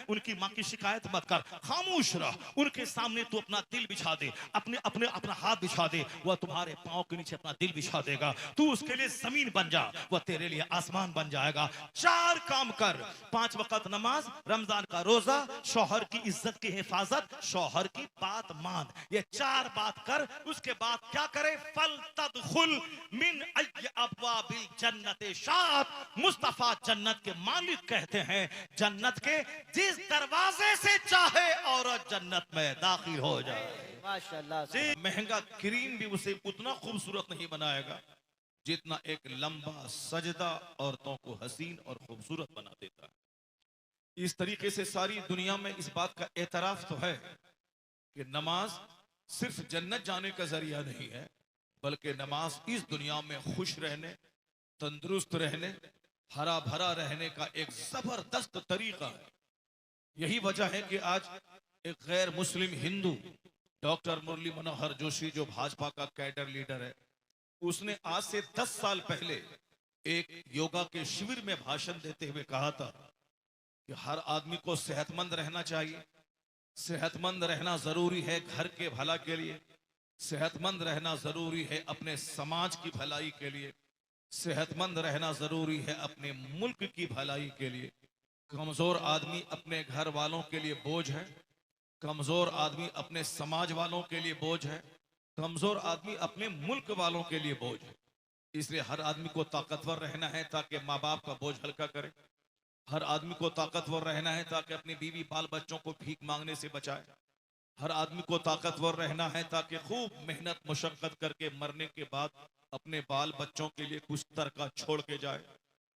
[SPEAKER 1] उनकी माँ की शिकायत मत कर, खामोश रह। उनके सामने तू अपना दिल बिछा दे, अपना हाथ बिछा दे, वह तुम्हारे पांव के नीचे अपना दिल बिछा देगा। तू उसके लिए जमीन बन जा, वह तेरे लिए आसमान बन जाएगा। 4 काम कर, 5 वक्त नमाज, रमजान का रोजा, शौहर की इज्जत की हिफाजत, शौहर की बात मान, ये 4 बात कर। उसके बाद क्या करे, फल तदखुल मिन अय्य अब्वाबिल जन्नत शात। मुस्तफा जन्नत के मालिक कहते हैं, जन्नत के जिस दरवाजे से चाहे औरत जन्नत में दाखिल हो जाए।
[SPEAKER 2] माशाल्लाह।
[SPEAKER 1] महंगा क्रीम भी उसे उतना खूबसूरत नहीं बनाएगा जितना एक लंबा सजदा औरतों को हसीन और खूबसूरत बना देता है। इस तरीके से सारी दुनिया में इस बात का एतराफ तो है कि नमाज सिर्फ जन्नत जाने का जरिया नहीं है, बल्कि नमाज इस दुनिया में खुश रहने, तंदुरुस्त रहने, हरा भरा रहने का एक जबरदस्त तरीका है। यही वजह है कि आज एक गैर मुस्लिम हिंदू डॉक्टर मुरली मनोहर जोशी, जो भाजपा का कैडर लीडर है, उसने आज से 10 साल पहले एक योगा के शिविर में भाषण देते हुए कहा था कि हर आदमी को सेहतमंद रहना चाहिए। सेहतमंद रहना जरूरी है घर के भला के लिए, सेहतमंद रहना जरूरी है अपने समाज की भलाई के लिए, सेहतमंद रहना जरूरी है अपने मुल्क की भलाई के लिए। कमजोर आदमी अपने घर वालों के लिए बोझ है, कमजोर आदमी अपने समाज वालों के लिए बोझ है, कमजोर आदमी अपने मुल्क वालों के लिए बोझ है। इसलिए हर आदमी को ताकतवर रहना है ताकि माँ बाप का बोझ हल्का करे। हर आदमी को ताकतवर रहना है ताकि अपनी बीवी बाल बच्चों को भीख मांगने से बचाए। हर आदमी को ताकतवर रहना है ताकि खूब मेहनत मुशक्कत करके मरने के बाद अपने बाल बच्चों के लिए कुछ तरका छोड़ के जाए,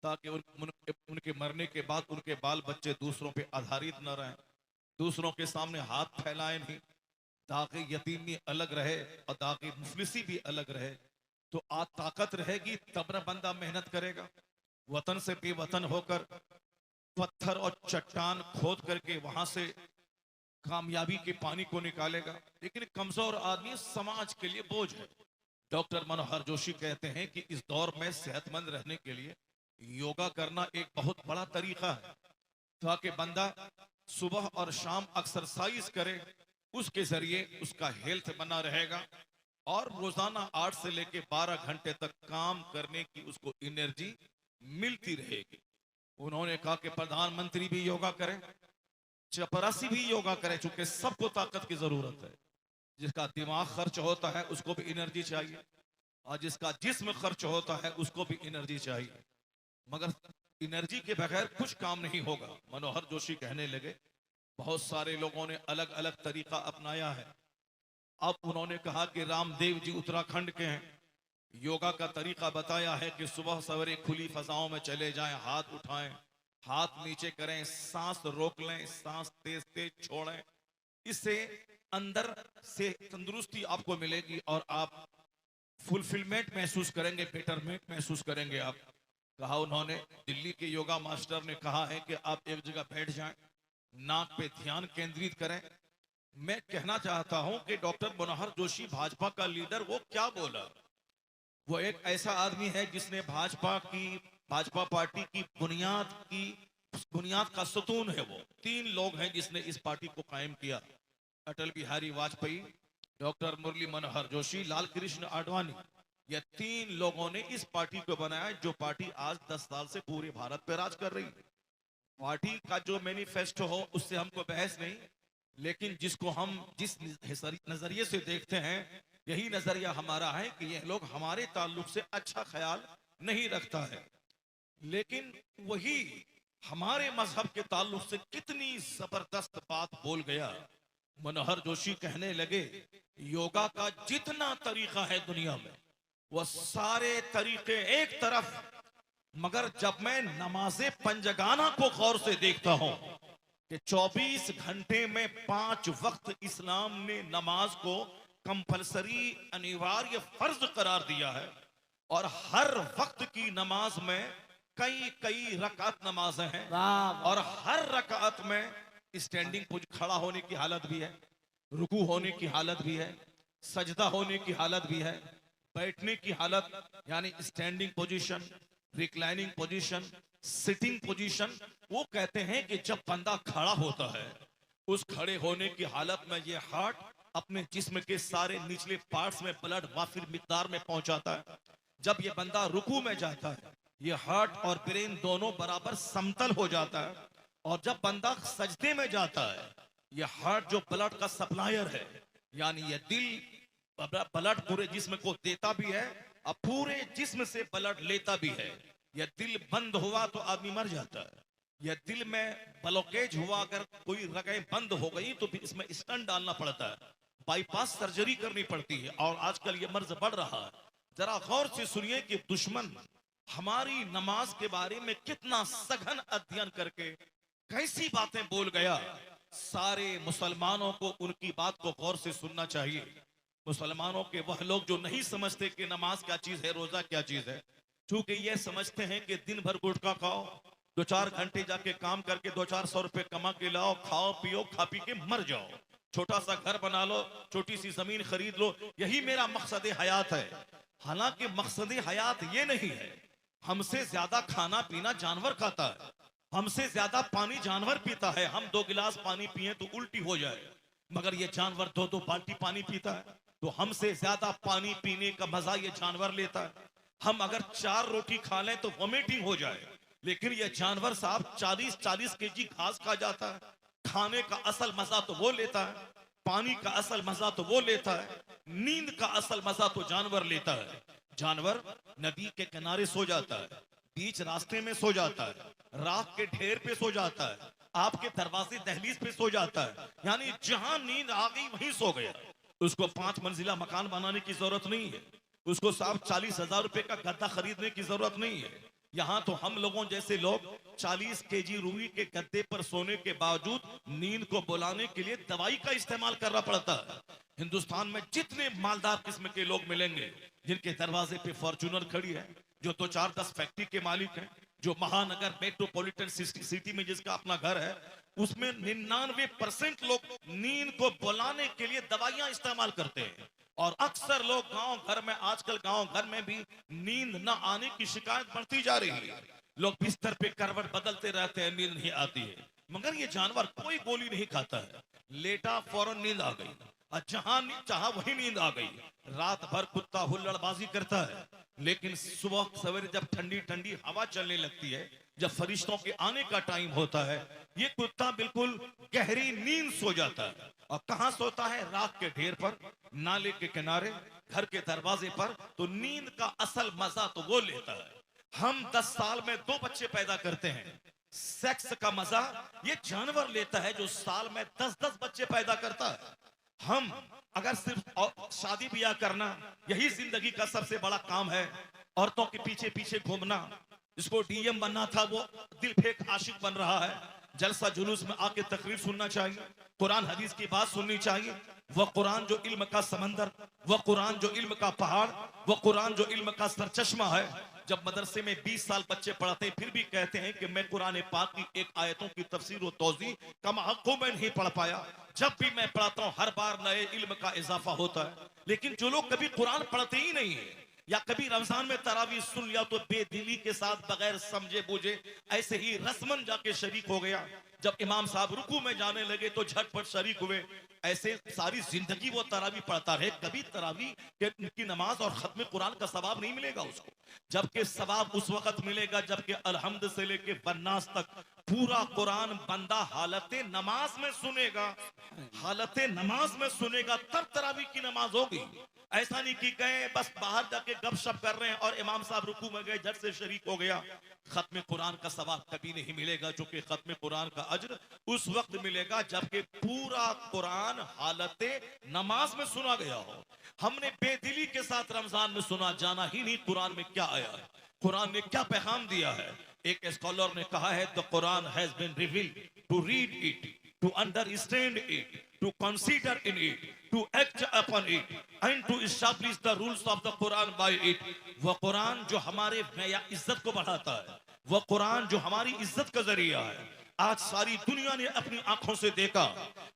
[SPEAKER 1] ताकि उनके मरने के बाद उनके बाल बच्चे दूसरों पे आधारित न रहें, दूसरों के सामने हाथ फैलाएं नहीं। ताकि यतीमी अलग रहे और ताकि मुफलिसी भी अलग रहे। तो आज ताकत रहेगी तब न बंदा मेहनत करेगा, वतन से बेवतन होकर पत्थर और चट्टान खोद करके वहां से कामयाबी के पानी को निकालेगा। लेकिन कमजोर आदमी समाज के लिए बोझ है। डॉक्टर मनोहर जोशी कहते हैं कि इस दौर में सेहतमंद रहने के लिए योगा करना एक बहुत बड़ा तरीका है, ताकि बंदा सुबह और शाम एक्सरसाइज करे, उसके जरिए उसका हेल्थ बना रहेगा और रोजाना 8 से लेकर 12 घंटे तक काम करने की उसको एनर्जी मिलती रहेगी। उन्होंने कहा कि प्रधानमंत्री भी योगा करें, चपरासी भी योगा करे, चूंकि सबको ताकत की जरूरत है। जिसका दिमाग खर्च होता है उसको भी एनर्जी चाहिए और जिसका जिस्म खर्च होता है उसको भी एनर्जी चाहिए, मगर एनर्जी के बगैर कुछ काम नहीं होगा। मनोहर जोशी कहने लगे बहुत सारे लोगों ने अलग अलग तरीका अपनाया है। अब उन्होंने कहा कि रामदेव जी उत्तराखंड के हैं, योगा का तरीका बताया है कि सुबह सवेरे खुली फजाओं में चले जाएं, हाथ उठाएं, हाथ नीचे करें, सांस रोक लें, सांस तेज तेज छोड़ें। इससे अंदर से तंदुरुस्ती आपको मिलेगी और आप फुलफिलमेंट महसूस करेंगे, बेटरमेंट महसूस करेंगे आप। कहा उन्होंने, दिल्ली के योगा मास्टर ने कहा है कि आप एक जगह बैठ जाएं, नाक पे ध्यान केंद्रित करें। मैं कहना चाहता हूं कि डॉक्टर मनोहर जोशी भाजपा का लीडर, वो क्या बोला? वो एक ऐसा आदमी है जिसने भाजपा पार्टी की बुनियाद का सतून है। वो 3 लोग हैं जिसने इस पार्टी को कायम किया, अटल बिहारी वाजपेयी, डॉक्टर मुरली मनोहर जोशी, लाल कृष्ण आडवाणी। ये 3 लोगों ने इस पार्टी को बनाया, जो पार्टी आज 10 साल से पूरे भारत पे राज कर रही है। पार्टी का जो मैनिफेस्टो हो उससे हमको बहस नहीं, लेकिन जिसको हम जिस नजरिए से देखते हैं, यही नजरिया हमारा है कि ये लोग हमारे ताल्लुक से अच्छा ख्याल नहीं रखता है। लेकिन वही हमारे मजहब के ताल्लुक से कितनी जबरदस्त बात बोल गया। मनोहर जोशी कहने लगे, योगा का जितना तरीका है दुनिया में, वो सारे तरीके एक तरफ, मगर जब मैं नमाज़े पंजगाना को गौर से देखता हूं कि 24 घंटे में 5 वक्त इस्लाम ने नमाज को कंपलसरी, अनिवार्य, फर्ज करार दिया है, और हर वक्त की नमाज में कई रकात नमाजें हैं, और हर रकात में स्टैंडिंग खड़ा होने की हालत भी है, रुकू होने की हालत भी है, सजदा होने की हालत भी है, बैठने की हालत यानी standing position, reclining position, sitting position. वो कहते हैं कि जब बंदा खड़ा होता है, उस खड़े होने की हालत में ये हार्ट अपने जिस्म के सारे निचले पार्ट्स में ब्लड वाफिर मिकदार में पहुंचाता है। जब ये बंदा रुकू में जाता है, ये हार्ट और ब्रेन दोनों बराबर समतल हो जाता है, और जब बंदा सजदे में जाता है, ये हार्ट जो ब्लड का सप्लायर है, यानी ये दिल ब्लड पूरे जिस्म को देता भी है और पूरे जिस्म से ब्लड लेता भी है। यह दिल बंद हुआ तो आदमी मर जाता है। यह दिल में ब्लॉकेज हुआ, अगर कोई रगें बंद हो गई तो इसमें स्टंट डालना पड़ता है, बाईपास सर्जरी करनी पड़ती है, और आजकल ये मर्ज बढ़ रहा है। जरा गौर से सुनिए कि दुश्मन हमारी नमाज के बारे में कितना सघन अध्ययन करके कैसी बातें बोल गया। सारे मुसलमानों को उनकी बात को गौर से सुनना चाहिए। मुसलमानों के वह लोग जो नहीं समझते कि नमाज क्या चीज है, रोजा क्या चीज है, क्योंकि ये समझते हैं कि दिन भर गुटखा खाओ, 2-4 घंटे जाके काम करके 200-400 रुपए कमा के लाओ, खाओ पियो, खा पी के मर जाओ, छोटा सा घर बना लो, छोटी सी जमीन खरीद लो, यही मेरा मकसद हयात है। हालांकि मकसद हयात ये नहीं है। हमसे ज्यादा खाना पीना जानवर खाता है, हमसे ज्यादा पानी जानवर पीता है। हम 2 गिलास पानी पिए तो उल्टी हो जाए, मगर ये जानवर 2-2 बाल्टी पानी पीता है। तो हमसे ज्यादा पानी पीने का मजा ये जानवर लेता है। हम अगर 4 रोटी खा लें तो वोमिटिंग हो जाए, लेकिन ये जानवर साहब 40-40 केजी घास खा जाता है। खाने का असल मजा तो वो लेता है, पानी का असल मजा तो वो लेता है, नींद का असल मजा तो जानवर लेता है। जानवर नदी के किनारे सो जाता है, बीच रास्ते में सो जाता है, राख के ढेर पे सो जाता है, आपके दरवाजे दहलीज पे सो जाता है, यानी जहां नींद आ गई वहीं सो गया। उसको 5 मंजिला मकान बनाने की जरूरत नहीं है, उसको साहब 40,000 रुपए का गद्दा खरीदने की जरूरत नहीं है। यहाँ तो हम लोगों जैसे लोग 40 केजी रुई के गद्दे पर सोने के बावजूद नींद को बुलाने के लिए दवाई का इस्तेमाल करना पड़ता है। हिंदुस्तान में जितने मालदार किस्म के लोग मिलेंगे, जिनके दरवाजे पे फॉर्च्यूनर खड़ी है, जो 2-4-10 फैक्ट्री के मालिक हैं, जो महानगर मेट्रोपॉलिटन सिटी में जिसका अपना घर है, उसमें 99% लोग नींद को बुलाने के लिए दवाइयां इस्तेमाल करते हैं। और अक्सर लोग गांव घर में, आजकल गांव घर में भी नींद न आने की शिकायत बढ़ती जा रही है। लोग बिस्तर पे करवट बदलते रहते हैं, नींद नहीं आती है। मगर ये जानवर कोई गोली नहीं खाता है, लेटा फौरन नींद आ गई, और जहां चाहा वही नींद आ गई। रात भर कुत्ता हुल्लड़बाजी करता है, लेकिन सुबह सवेरे जब ठंडी ठंडी हवा चलने लगती है, जब फरिश्तों के आने का टाइम होता है, ये कुत्ता बिल्कुल गहरी नींद सो जाता है। और कहां सोता है? राख के ढेर पर, नाले के किनारे, घर के दरवाजे पर। तो नींद का असल मजा तो वो लेता है। हम 10 साल में 2 बच्चे पैदा करते हैं, सेक्स का मजा ये जानवर लेता है जो साल में 10-10 बच्चे पैदा करता है। हम अगर सिर्फ शादी ब्याह करना यही जिंदगी का सबसे बड़ा काम है, औरतों के पीछे पीछे घूमना, जिसको डीएम बनना था वो दिल फेंक आशिक बन रहा है, जलसा जुलूस में आके तकरीर सुनना चाहिए, कुरान हदीस की बात सुननी चाहिए। वह कुरान जो इल्म का समंदर, वह कुरान जो इल्म का पहाड़, वह कुरान जो इल्म का सरचश्मा है। जब मदरसे में 20 साल बच्चे पढ़ते हैं, फिर भी कहते हैं कि मैं कुरान पाक की एक आयतों की तफसीर और तौज़ी कम हक़ों में नहीं पढ़ पाया। जब भी मैं पढ़ता हूँ हर बार नए इल्म का इजाफा होता है। लेकिन जो लोग कभी कुरान पढ़ते ही नहीं है, या कभी रमजान में तरावी सुन लिया तो बेदिली के साथ बगैर समझे बूझे ऐसे ही रस्मन जाके शरीक हो गया, जब इमाम साहब रुकू में जाने लगे तो झटपट शरीक हुए, ऐसे सारी जिंदगी वो तरावी पढ़ता रहे, कभी तरावी की नमाज और खत्म कुरान का सवाब नहीं मिलेगा उसको। जबकि सवाब उस वक्त मिलेगा जबकि अलहम्द से लेके वन्नास तक पूरा कुरान बंदा हालत नमाज में सुनेगा, हालत नमाज में सुनेगा, तब तरावी की नमाज होगी। ऐसा नहीं कि गए बस बाहर जाके गपशप कर रहे हैं और इमाम साहब रुकू में गए, झट से शरीक हो गया। खत्म कुरान का सवाब कभी नहीं मिलेगा, जो कि खत्म कुरान का अज्र उस वक्त मिलेगा जबकि पूरा कुरान हालत नमाज में सुना गया हो। हमने बेदिली के साथ रमजान में सुना, जाना ही नहीं कुरान में क्या आया है, कुरान ने क्या पैगाम दिया है। एक स्कॉलर ने कहा है, the Quran has been revealed to read it, to understand it, to consider in it, to act upon it, and to establish the rules of the Quran by it। वह कुरान जो हमारे इज्जत को बढ़ाता है, वह कुरान जो हमारी इज्जत का जरिया है। आज सारी दुनिया ने अपनी आंखों से देखा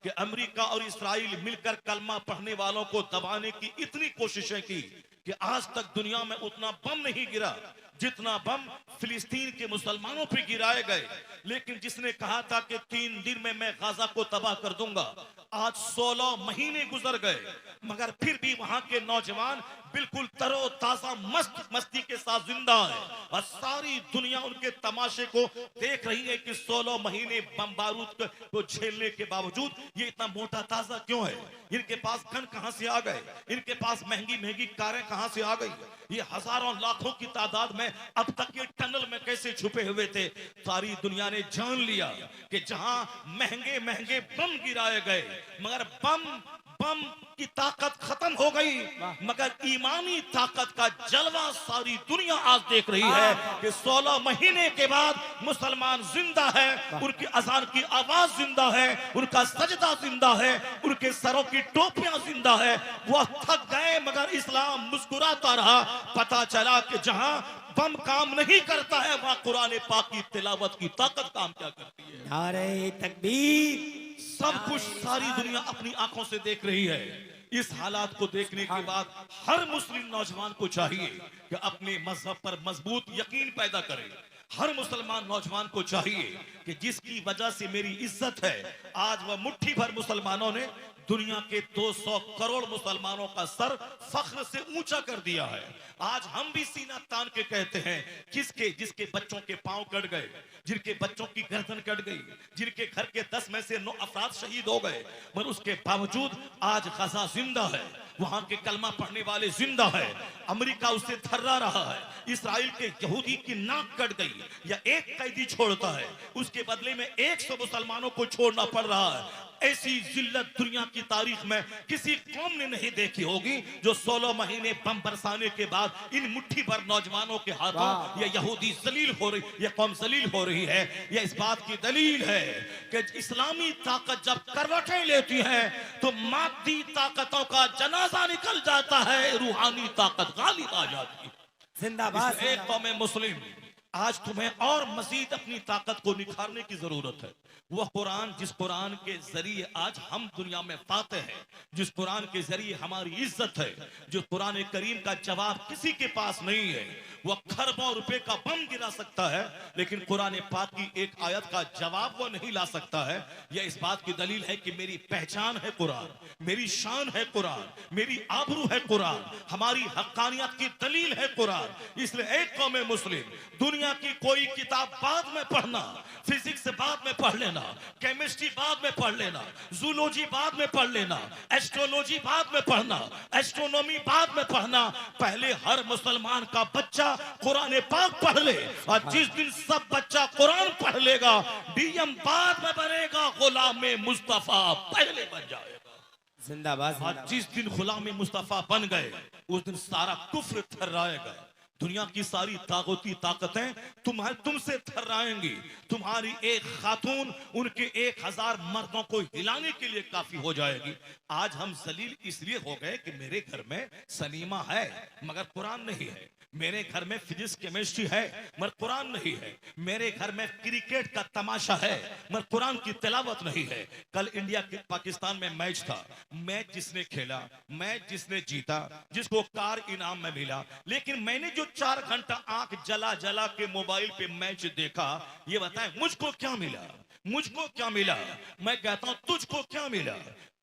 [SPEAKER 1] कि अमेरिका और इस्राइल मिलकर कलमा पढ़ने वालों को दबाने की इतनी कोशिशें की कि आज तक दुनिया में उतना बम नहीं गिरा जितना बम फिलिस्तीन के मुसलमानों पे गिराए गए। लेकिन जिसने कहा था कि 3 दिन में मैं गाजा को तबाह कर दूंगा, आज 16 महीने गुजर गए, मगर फिर भी वहां के नौजवान बिल्कुल तरोताजा मस्ती के साथ जिंदा है। और सारी दुनिया उनके तमाशे को देख रही है कि 16 महीने बम बारूद को झेलने के बावजूद ये इतना मोटा ताजा क्यों है। इनके पास गन कहां से आ गए, इनके पास महंगी महंगी कारें कहां से आ गई, ये हजारों लाखों की तादाद में अब तक ये टनल में कैसे छुपे हुए थे। सारी दुनिया ने जान लिया कि जहां महंगे महंगे बम गिराए गए, मगर बम बम की ताकत खत्म हो गई, मगर ईमानी ताकत का जलवा सारी दुनिया आज देख रही है कि 16 महीने के बाद मुसलमान जिंदा है, उनकी अजान की आवाज जिंदा है, उनका सजदा जिंदा है, उनके सरों की टोपियां जिंदा है। वह थक गए मगर इस्लाम मुस्कुराता रहा। पता चला कि जहां बम काम नहीं करता है वहां कुरान पाक की तिलावत की ताकत काम क्या करती है।
[SPEAKER 3] नारे तकबीर।
[SPEAKER 1] सब कुछ सारी दुनिया अपनी आंखों से देख रही है। इस हालात को देखने के बाद हर मुस्लिम नौजवान को चाहिए कि अपने मजहब पर मजबूत यकीन पैदा करे। हर मुसलमान नौजवान को चाहिए कि जिसकी वजह से मेरी इज्जत है, आज वह मुट्ठी भर मुसलमानों ने दुनिया के 200 करोड़ मुसलमानों का सर फख्र से ऊंचा कर दिया है। आज हम भी सीना तान के कहते हैं, जिसके बच्चों के पांव कट गए, जिनके बच्चों की गर्दन कट गई, जिनके घर के 10 में से 9 अफराद शहीद हो गए, मगर उसके बावजूद आज गजा जिंदा है, वहां के कलमा पढ़ने वाले जिंदा है। अमेरिका उसे थर्रा रहा है। इसराइल के यहूदी की नाक कट गई या एक कैदी छोड़ता है, उसके बदले में 100 मुसलमानों को छोड़ना पड़ रहा है। ऐसी जिल्लत दुनिया की तारीख में किसी कौम ने नहीं देखी होगी जो 16 महीने बम बरसाने के बाद इन मुट्ठी भर नौजवानों के हाथों ये यहूदी जलील हो रही, ये कौम जलील हो रही है। यह इस बात की दलील है कि इस्लामी ताकत जब करवटें लेती है तो मादी ताकतों का जनाजा निकल जाता है, रूहानी ताकत गालिब आ जाती है।
[SPEAKER 3] जिंदाबाद।
[SPEAKER 1] एक कौम मुस्लिम, आज तुम्हें और मजीद अपनी ताकत को निखारने की जरूरत है। वह कुरान, जिस कुरान के जरिए आज हम दुनिया में पाते हैं, जिस कुरान के जरिए हमारी इज्जत है, जो कुरान करीम का जवाब किसी के पास नहीं है। वह खरबों रुपए का बम गिरा सकता है, लेकिन कुरान पाक की एक आयत का जवाब वह नहीं ला सकता है। यह इस बात की दलील है कि मेरी पहचान है कुरान, मेरी शान है कुरान, मेरी आबरू है कुरान, हमारी हक्कानियत की दलील है कुरान। इसलिए एक कौम मुस्लिम, दुनिया की कोई किताब बाद में पढ़ना, फिजिक्स बाद में पढ़ लेना, केमिस्ट्री बाद में पढ़ लेना, जूलॉजी बाद में पढ़ लेना, एस्ट्रोलॉजी बाद में पढ़ना, एस्ट्रोनॉमी बाद में पढ़ना, पहले हर मुसलमान का बच्चा कुरान पाक पढ़ ले। और जिस दिन सब बच्चा कुरान पढ़ लेगा, डीएम बाद में बनेगा, गुलाम मुस्तफा पहले बन जाएगा।
[SPEAKER 3] जिंदाबाद।
[SPEAKER 1] और जिस दिन गुलाम मुस्तफा बन गए, उस दिन सारा कुफ्र थर्राएगा। दुनिया की सारी ताकती ताकतें तुमसे थर्राएंगी। तुम्हारी एक खातून उनके 1000 मर्दों को हिलाने के लिए काफी हो जाएगी। आज हम जलील इसलिए हो गए कि मेरे घर में सलीमा है मगर कुरान नहीं है, मेरे घर में फिजिक्स केमिस्ट्री है मगर कुरान नहीं है, मेरे घर में क्रिकेट का तमाशा है मगर कुरान की तिलावत नहीं है। कल इंडिया के पाकिस्तान में मैच था, मैच जिसने खेला, मैच जिसने जीता, जिसको कार इनाम में मिला, लेकिन मैंने जो 4 घंटा आंख जला जला के मोबाइल पे मैच देखा, ये बताएं मुझको क्या मिला? मुझको क्या मिला? मैं कहता हूं तुझको क्या मिला?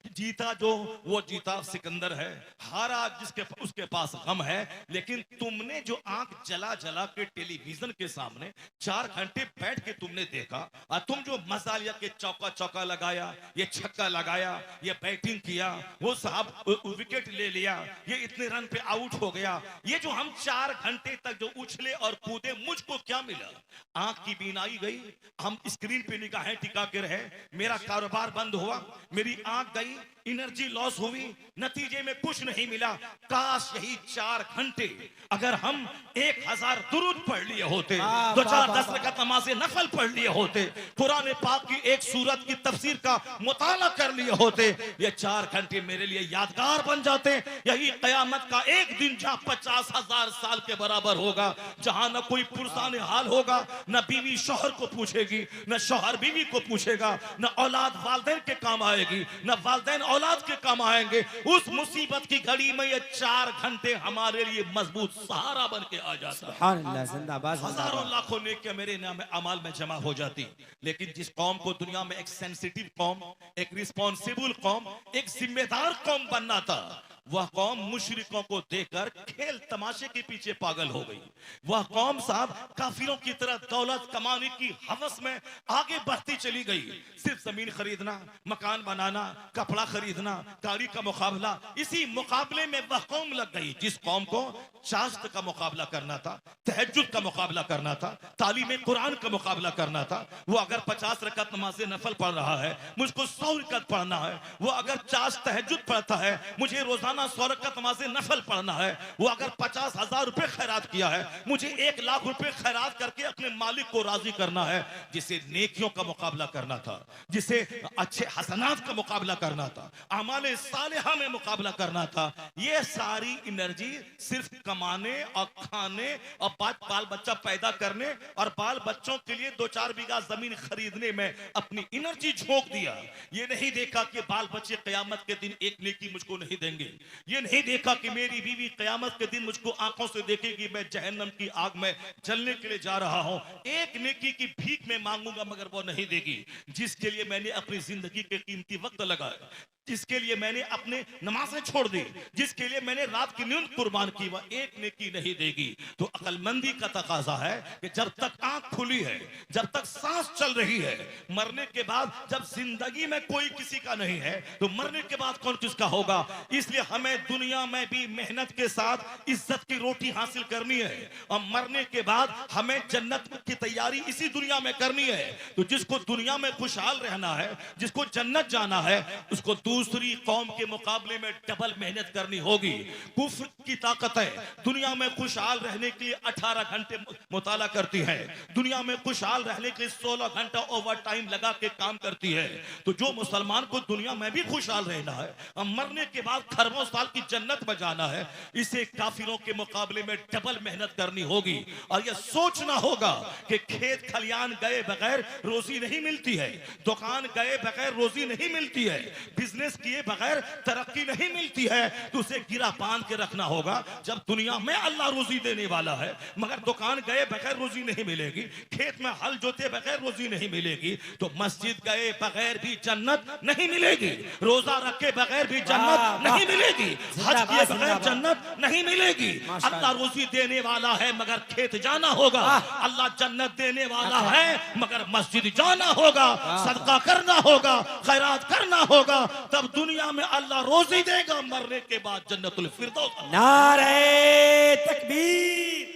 [SPEAKER 1] जीता जो वो जीता सिकंदर है, हारा जिसके उसके पास गम है। लेकिन तुमने जो आंख जला जला के टेलीविजन के सामने 4 घंटे बैठ के तुमने देखा, और तुम जो मजा लिया के चौका चौका लगाया, ये छक्का लगाया, ये बैटिंग किया, वो साहब विकेट ले लिया, ये इतने रन पे आउट हो गया, ये जो हम 4 घंटे तक जो उछले और कूदे, मुझको क्या मिला? आंख की बीनाई गई, हम स्क्रीन पे निगाहें टिका के रहे, मेरा कारोबार बंद हुआ, मेरी आंख गई, एनर्जी लॉस हुई, नतीजे में कुछ नहीं मिला। काश यही 4 घंटे अगर हम 1000 दुरूद पढ़ लिए होते, 2-4-10 रकात नमाज़े नफल पढ़ लिए होते, कुरान पाक की एक सूरत की तफसीर का मुताला कर लिए होते, ये 4 घंटे मेरे लिए यादगार बन जाते। यही कयामत का एक दिन जहां 50,000 साल के बराबर होगा, जहां न कोई पुरसाने हाल होगा, न बीवी शौहर को पूछेगी, न शौहर बीवी को पूछेगा, न औलाद वालिदैन के काम आएगी, न वालिदैन औलाद के काम आएंगे। उस मुसीबत की घड़ी में ये 4 घंटे हमारे लिए मजबूत सहारा बन के आ जाता है।
[SPEAKER 3] जिंदाबाद।
[SPEAKER 1] हजारों लाखों नेकियां मेरे नाम अमाल में जमा हो जाती। लेकिन जिस कौम को दुनिया में एक सेंसिटिव कौम, एक रिस्पॉन्सिबल कौम, एक जिम्मेदार कौम बनना था, वह कौम मुशरिकों को देखकर खेल तमाशे के पीछे पागल हो गई। वह कौम साहब काफिरों की तरह दौलत कमाने की हवस में आगे बढ़ती चली गई। सिर्फ जमीन खरीदना, मकान बनाना, कपड़ा खरीदना, गाड़ी का मुकाबला, इसी मुकाबले में वह कौम लग गई जिस कौम को चाश्त का मुकाबला करना था, तहज्जुद का मुकाबला करना था, तालीम कुरान का मुकाबला करना था। वो अगर 50 रकअत नमाज नफल पढ़ रहा है, मुझको 100 रकअत पढ़ना है। वो अगर 50 तहज्जुद पढ़ता है, मुझे रोजाना 100 रकअत नमाज नफल पढ़ना है। वो अगर 50,000 रुपए खैरात किया है, मुझे 1 लाख रुपए खैरात करके अपने मालिक को राजी करना है। जिसे नेकियों का मुकाबला करना था, जिसे अच्छे हसनात का मुकाबला करना था, अमाले सालिहा में मुकाबला करना था, ये सारी एनर्जी सिर्फ कमाने और खाने और बाल बच्चा पैदा करने और बाल बच्चों के लिए 2-4 बीघा जमीन खरीदने में अपनी एनर्जी झोंक दिया। ये नहीं देखा कि बाल बच्चे कयामत के दिन एक नेकी मुझको नहीं देंगे। ये नहीं देखा कि मेरी बीवी कयामत के दिन मुझको आंखों से देखेगी, मैं जहन्नम की आग में जलने के लिए जा रहा हूं। एक नेकी की भीख में मांगूंगा मगर वो नहीं देगी। जिसके लिए मैंने अपनी जिंदगी के कीमती वक्त लगाया, जिसके लिए मैंने अपने नमाजें छोड़ दी, जिसके लिए मैंने रात की नींद कुर्बान की, वह एक नेकी नहीं देगी। तो अक्लमंदी का तकाजा है कि जब तक आंख खुली है, जब तक सांस चल रही है, मरने के बाद जब जिंदगी में कोई किसी का नहीं है तो मरने के बाद कौन किसका होगा। इसलिए हमें दुनिया में भी मेहनत के साथ इज्जत की रोटी हासिल करनी है और मरने के बाद हमें जन्नत की तैयारी इसी दुनिया में करनी है। तो जिसको दुनिया में खुशहाल रहना है, जिसको जन्नत जाना है, उसको दूसरी कौम के मुकाबले में डबल मेहनत करनी होगी। कुफ्र की ताकत है, दुनिया में खुशहाल रहने के लिए 18 घंटे मुताला करती है, दुनिया में खुशहाल रहने के लिए 16 घंटा ओवर टाइम लगा के काम करती है। तो जो मुसलमान को दुनिया में भी खुशहाल रहना है और मरने के बाद खरबों साल की जन्नत में जाना है, इसे काफिरों के मुकाबले में डबल मेहनत करनी होगी। और यह सोचना होगा कि खेत खलियान गए बगैर रोजी नहीं मिलती है, दुकान गए बगैर रोजी नहीं मिलती है, बिजनेस किए बगैर तरक्की नहीं मिलती है। तो उसे गिरा बांध के रखना होगा। जब दुनिया में अल्लाह रोजी देने वाला है मगर दुकान गए बगैर रोजी नहीं मिलेगी, खेत में हल जोते बगैर रोजी नहीं मिलेगी, तो मस्जिद गए बगैर भी जन्नत नहीं मिलेगी, रोजा रखे बगैर भी जन्नत नहीं मिलेगी, हज किए बगैर जन्नत नहीं मिलेगी। अल्लाह रोजी देने वाला है मगर खेत जाना होगा, अल्लाह जन्नत देने वाला है मगर मस्जिद जाना होगा, सदका करना होगा, खैरात करना होगा, तब दुनिया में अल्लाह रोजी देगा, मरने के बाद जन्नतुल फिरदौस।
[SPEAKER 3] नारे तकबीर,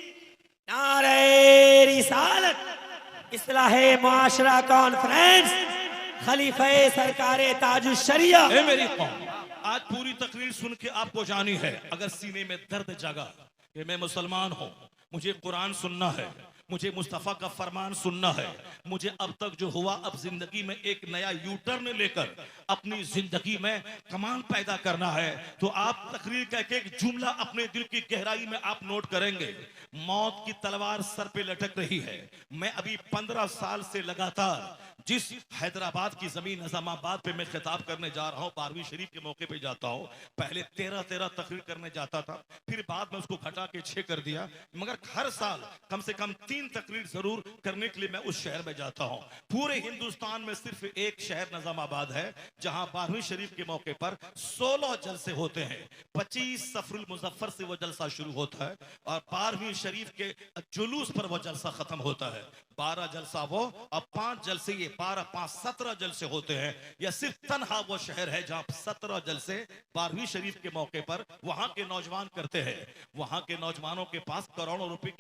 [SPEAKER 3] नारे रिसालत, इस्लाहे मुआशरा कॉन्फ्रेंस, खलीफे सरकारे ताजुश शरिया।
[SPEAKER 1] ए मेरी कौम, आज पूरी तकरीर सुन के आपको जानी है, अगर सीने में दर्द जगा कि मैं मुसलमान हूं, मुझे कुरान सुनना है, मुझे मुस्तफा का फरमान सुनना है, मुझे अब तक जो हुआ अब जिंदगी में एक नया यू टर्न लेकर अपनी जिंदगी में कमाल पैदा करना है, तो आप तकरीर का एक जुमला अपने दिल की गहराई में आप नोट करेंगे। मौत की तलवार सर पे लटक रही है। मैं अभी 15 साल से लगातार जिस हैदराबाद की जमीन निजामाबाद पे मैं खिताब करने जा रहा हूँ, 12वीं शरीफ के मौके पे जाता हूँ। पहले 13 तकरीर करने जाता था, फिर बाद में उसको घटा के 6 कर दिया, मगर हर साल कम से कम 3 तकरीर जरूर करने के लिए मैं उस शहर में जाता हूँ। पूरे हिंदुस्तान में सिर्फ एक शहर निजामाबाद है जहां 12वीं शरीफ के मौके पर 16 जलसे होते हैं। 25 सफरुल मुजफ्फर से वो जलसा शुरू होता है और 12वीं शरीफ के जुलूस पर वो जलसा खत्म होता है। 12 जलसा वो और 5 जलसे, ये 12 5 17 जलसे होते हैं। यह सिर्फ तन्हा वो शहर है जहां 17 जलसे 12वीं शरीफ के मौके पर वहां के नौजवान करते हैं। वहां के नौजवानों के पास करोड़ों रुपए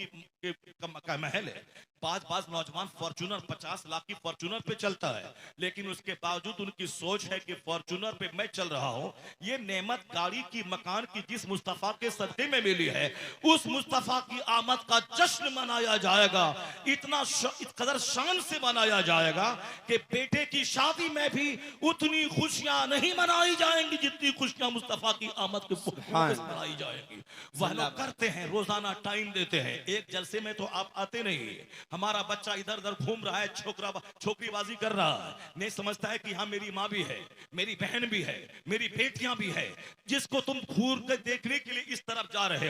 [SPEAKER 1] का महल है। बाज नौजवान फॉर्चूनर 50 लाख की फॉर्चूनर पे चलता है, लेकिन उसके बावजूद उनकी सोच है कि फॉर्चूनर पे मैं चल रहा हूं, ये नेमत गाड़ी की मकान की जिस मुस्तफा के सदके में मिली है, उस मुस्तफा की आमद का जश्न मनाया जाएगा। इतना कदर शान से मनाया जाएगा कि बेटे की शादी में भी उतनी खुशियां नहीं मनाई जाएंगी जितनी खुशियां मुस्तफा की आमद के मनाई जाएंगी। वह लोग करते हैं, रोजाना टाइम देते हैं। एक जलसे में तो आप आते नहीं, हमारा बच्चा इधर उधर घूम रहा है, छोकरीबाजी कर रहा है, नहीं समझता है कि हाँ मेरी माँ भी है, मेरी बहन भी है, मेरी बेटियां भी है। जिसको तुम घूर के देखने के लिए इस तरफ जा रहे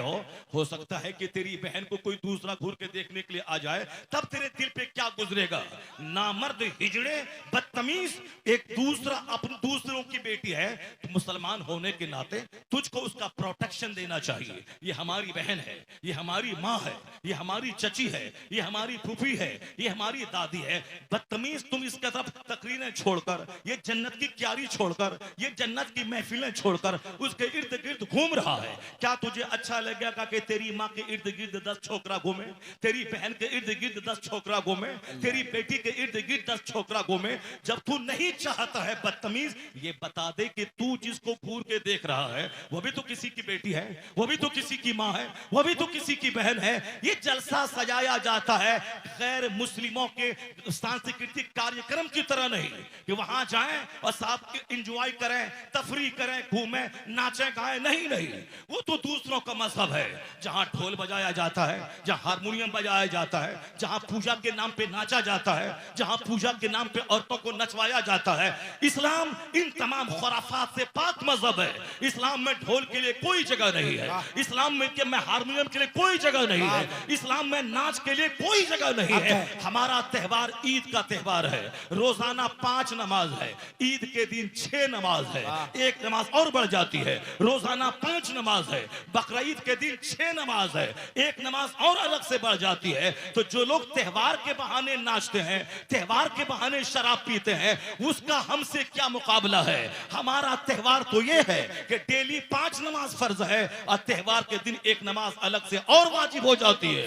[SPEAKER 1] हो सकता है कि तेरी बहन को कोई दूसरा घूर के देखने के लिए आ जाए, तब तेरे दिल पे क्या गुजरेगा। नामर्द हिजड़े, बदतमीज, एक दूसरा अपने दूसरों की बेटी है, तो मुसलमान होने के नाते तुझको उसका प्रोटेक्शन देना चाहिए। ये हमारी बहन है, ये हमारी माँ है, ये हमारी चची है, ये हमारी फूफी है, ये हमारी दादी है। बदतमीज तुम इसके तरफ तकरीरें छोड़कर, ये जन्नत की क्यारी छोड़कर, ये जन्नत की महफिलें छोड़कर उसके इर्द गिर्द घूम रहा है। क्या तुझे अच्छा लगेगा कि तेरी माँ के इर्द गिर्द 10 छोकरा घूमे, तेरी बहन के इर्द गिर्द 10 छोकरा घूमे, तेरी बेटी के इर्द गिर्द 10 छोकरा घूमे? जब तू नहीं चाहता है बदतमीज, ये बता दे कि तू जिसको घूर के देख रहा है वो भी तो किसी की बेटी है, वो भी तो किसी की माँ है, वो भी तो किसी की बहन है। ये जलसा सजाया जाता है गैर मुस्लिमों के सांस्कृतिक कार्यक्रम की तरह नहीं कि वहां जाएं और साथ एंजॉय करें, तफरी करें, घूमें, नाचें, गाएं। नहीं नहीं, वो तो दूसरों का मजहब है जहां ढोल बजाया जाता है, जहां हारमोनियम बजाया जाता है, जहां पूजा के नाम पे नाचा जाता है, जहां पूजा के नाम पे औरतों को नचवाया जाता है। इस्लाम इन तमाम खुराफात से पाक मजहब है। इस्लाम में ढोल के लिए कोई जगह नहीं है, इस्लाम में हारमोनियम के लिए कोई जगह नहीं है, इस्लाम में नाच के लिए कोई जगह नहीं है। हमारा त्योहार ईद का त्योहार है, रोजाना 5 नमाज है, ईद के दिन 6 नमाज है, एक नमाज और बढ़ जाती है, रोजाना 5 नमाज है, बकरीद के दिन 6 नमाज है, एक नमाज और अलग से बढ़ जाती है। तो जो लोग त्योहार के बहाने नाचते हैं, त्योहार के बहाने शराब पीते हैं, उसका हमसे क्या मुकाबला है? हमारा त्योहार तो ये है कि डेली 5 नमाज फर्ज है और त्योहार के दिन एक नमाज अलग से और वाजिब हो जाती है।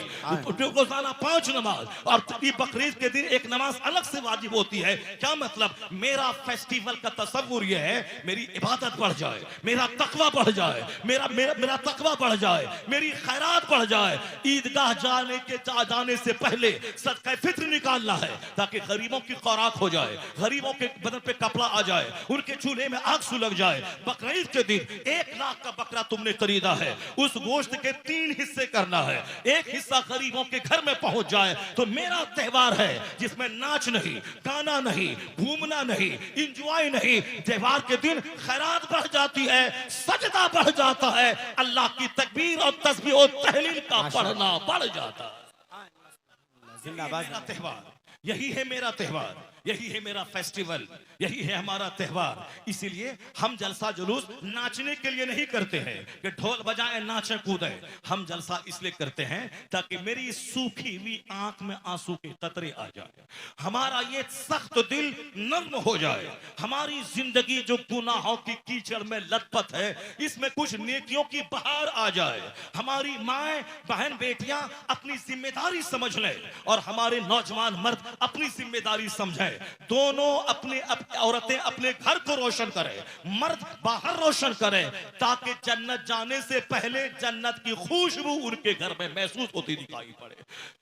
[SPEAKER 1] रोजाना 5 नमाज और बकरीद के दिन एक नमाज अलग से वाजिब होती है। क्या मतलब? मेरा फेस्टिवल का तस्वुर यह है मेरी इबादत बढ़ जाए, मेरा तकवा बढ़ जाए, मेरा तकवा बढ़ जाए, मेरी खैरात बढ़ जाए। ईदगाह जाने से पहले सदका फित्र निकालना है ताकि गरीबों की खुराक हो जाए, गरीबों के बदन पे कपड़ा आ जाए, उनके चूल्हे में आग सुलग जाए। बकरीद के दिन 1 लाख का बकरा तुमने खरीदा है, उस गोश्त के 3 हिस्से करना है, एक हिस्सा गरीबों के घर में पहुंच जाए तो मेरा त्योहार है जिसमें नाच नहीं, गाना नहीं, घूमना नहीं, इंजॉय नहीं। त्योहार के दिन खैरात बढ़ जाती है, सजदा बढ़ जाता है, अल्लाह की तकबीर और तस्बीह और तहलील का पढ़ना बढ़ जाता है। मेरा त्योहार, यही है मेरा त्योहार, यही है मेरा फेस्टिवल, यही है हमारा त्योहार। इसीलिए हम जलसा जुलूस नाचने के लिए नहीं करते हैं कि ढोल बजाएं, नाचें, कूदें। हम जलसा इसलिए करते हैं ताकि मेरी सूखी हुई आंख में आंसू के कतरे आ जाए, हमारा ये सख्त दिल नर्म हो जाए, हमारी जिंदगी जो गुनाहों की कीचड़ में लथपथ है इसमें कुछ नेकियों की बहार आ जाए, हमारी माएं, बहन, बेटियां अपनी जिम्मेदारी समझ लें और हमारे नौजवान मर्द अपनी जिम्मेदारी समझें। दोनों अपने औरतें अपने घर को रोशन करें, मर्द बाहर रोशन करें, ताकि जन्नत जाने से पहले जन्नत की खुशबू उनके घर में महसूस होती दिखाई पड़े।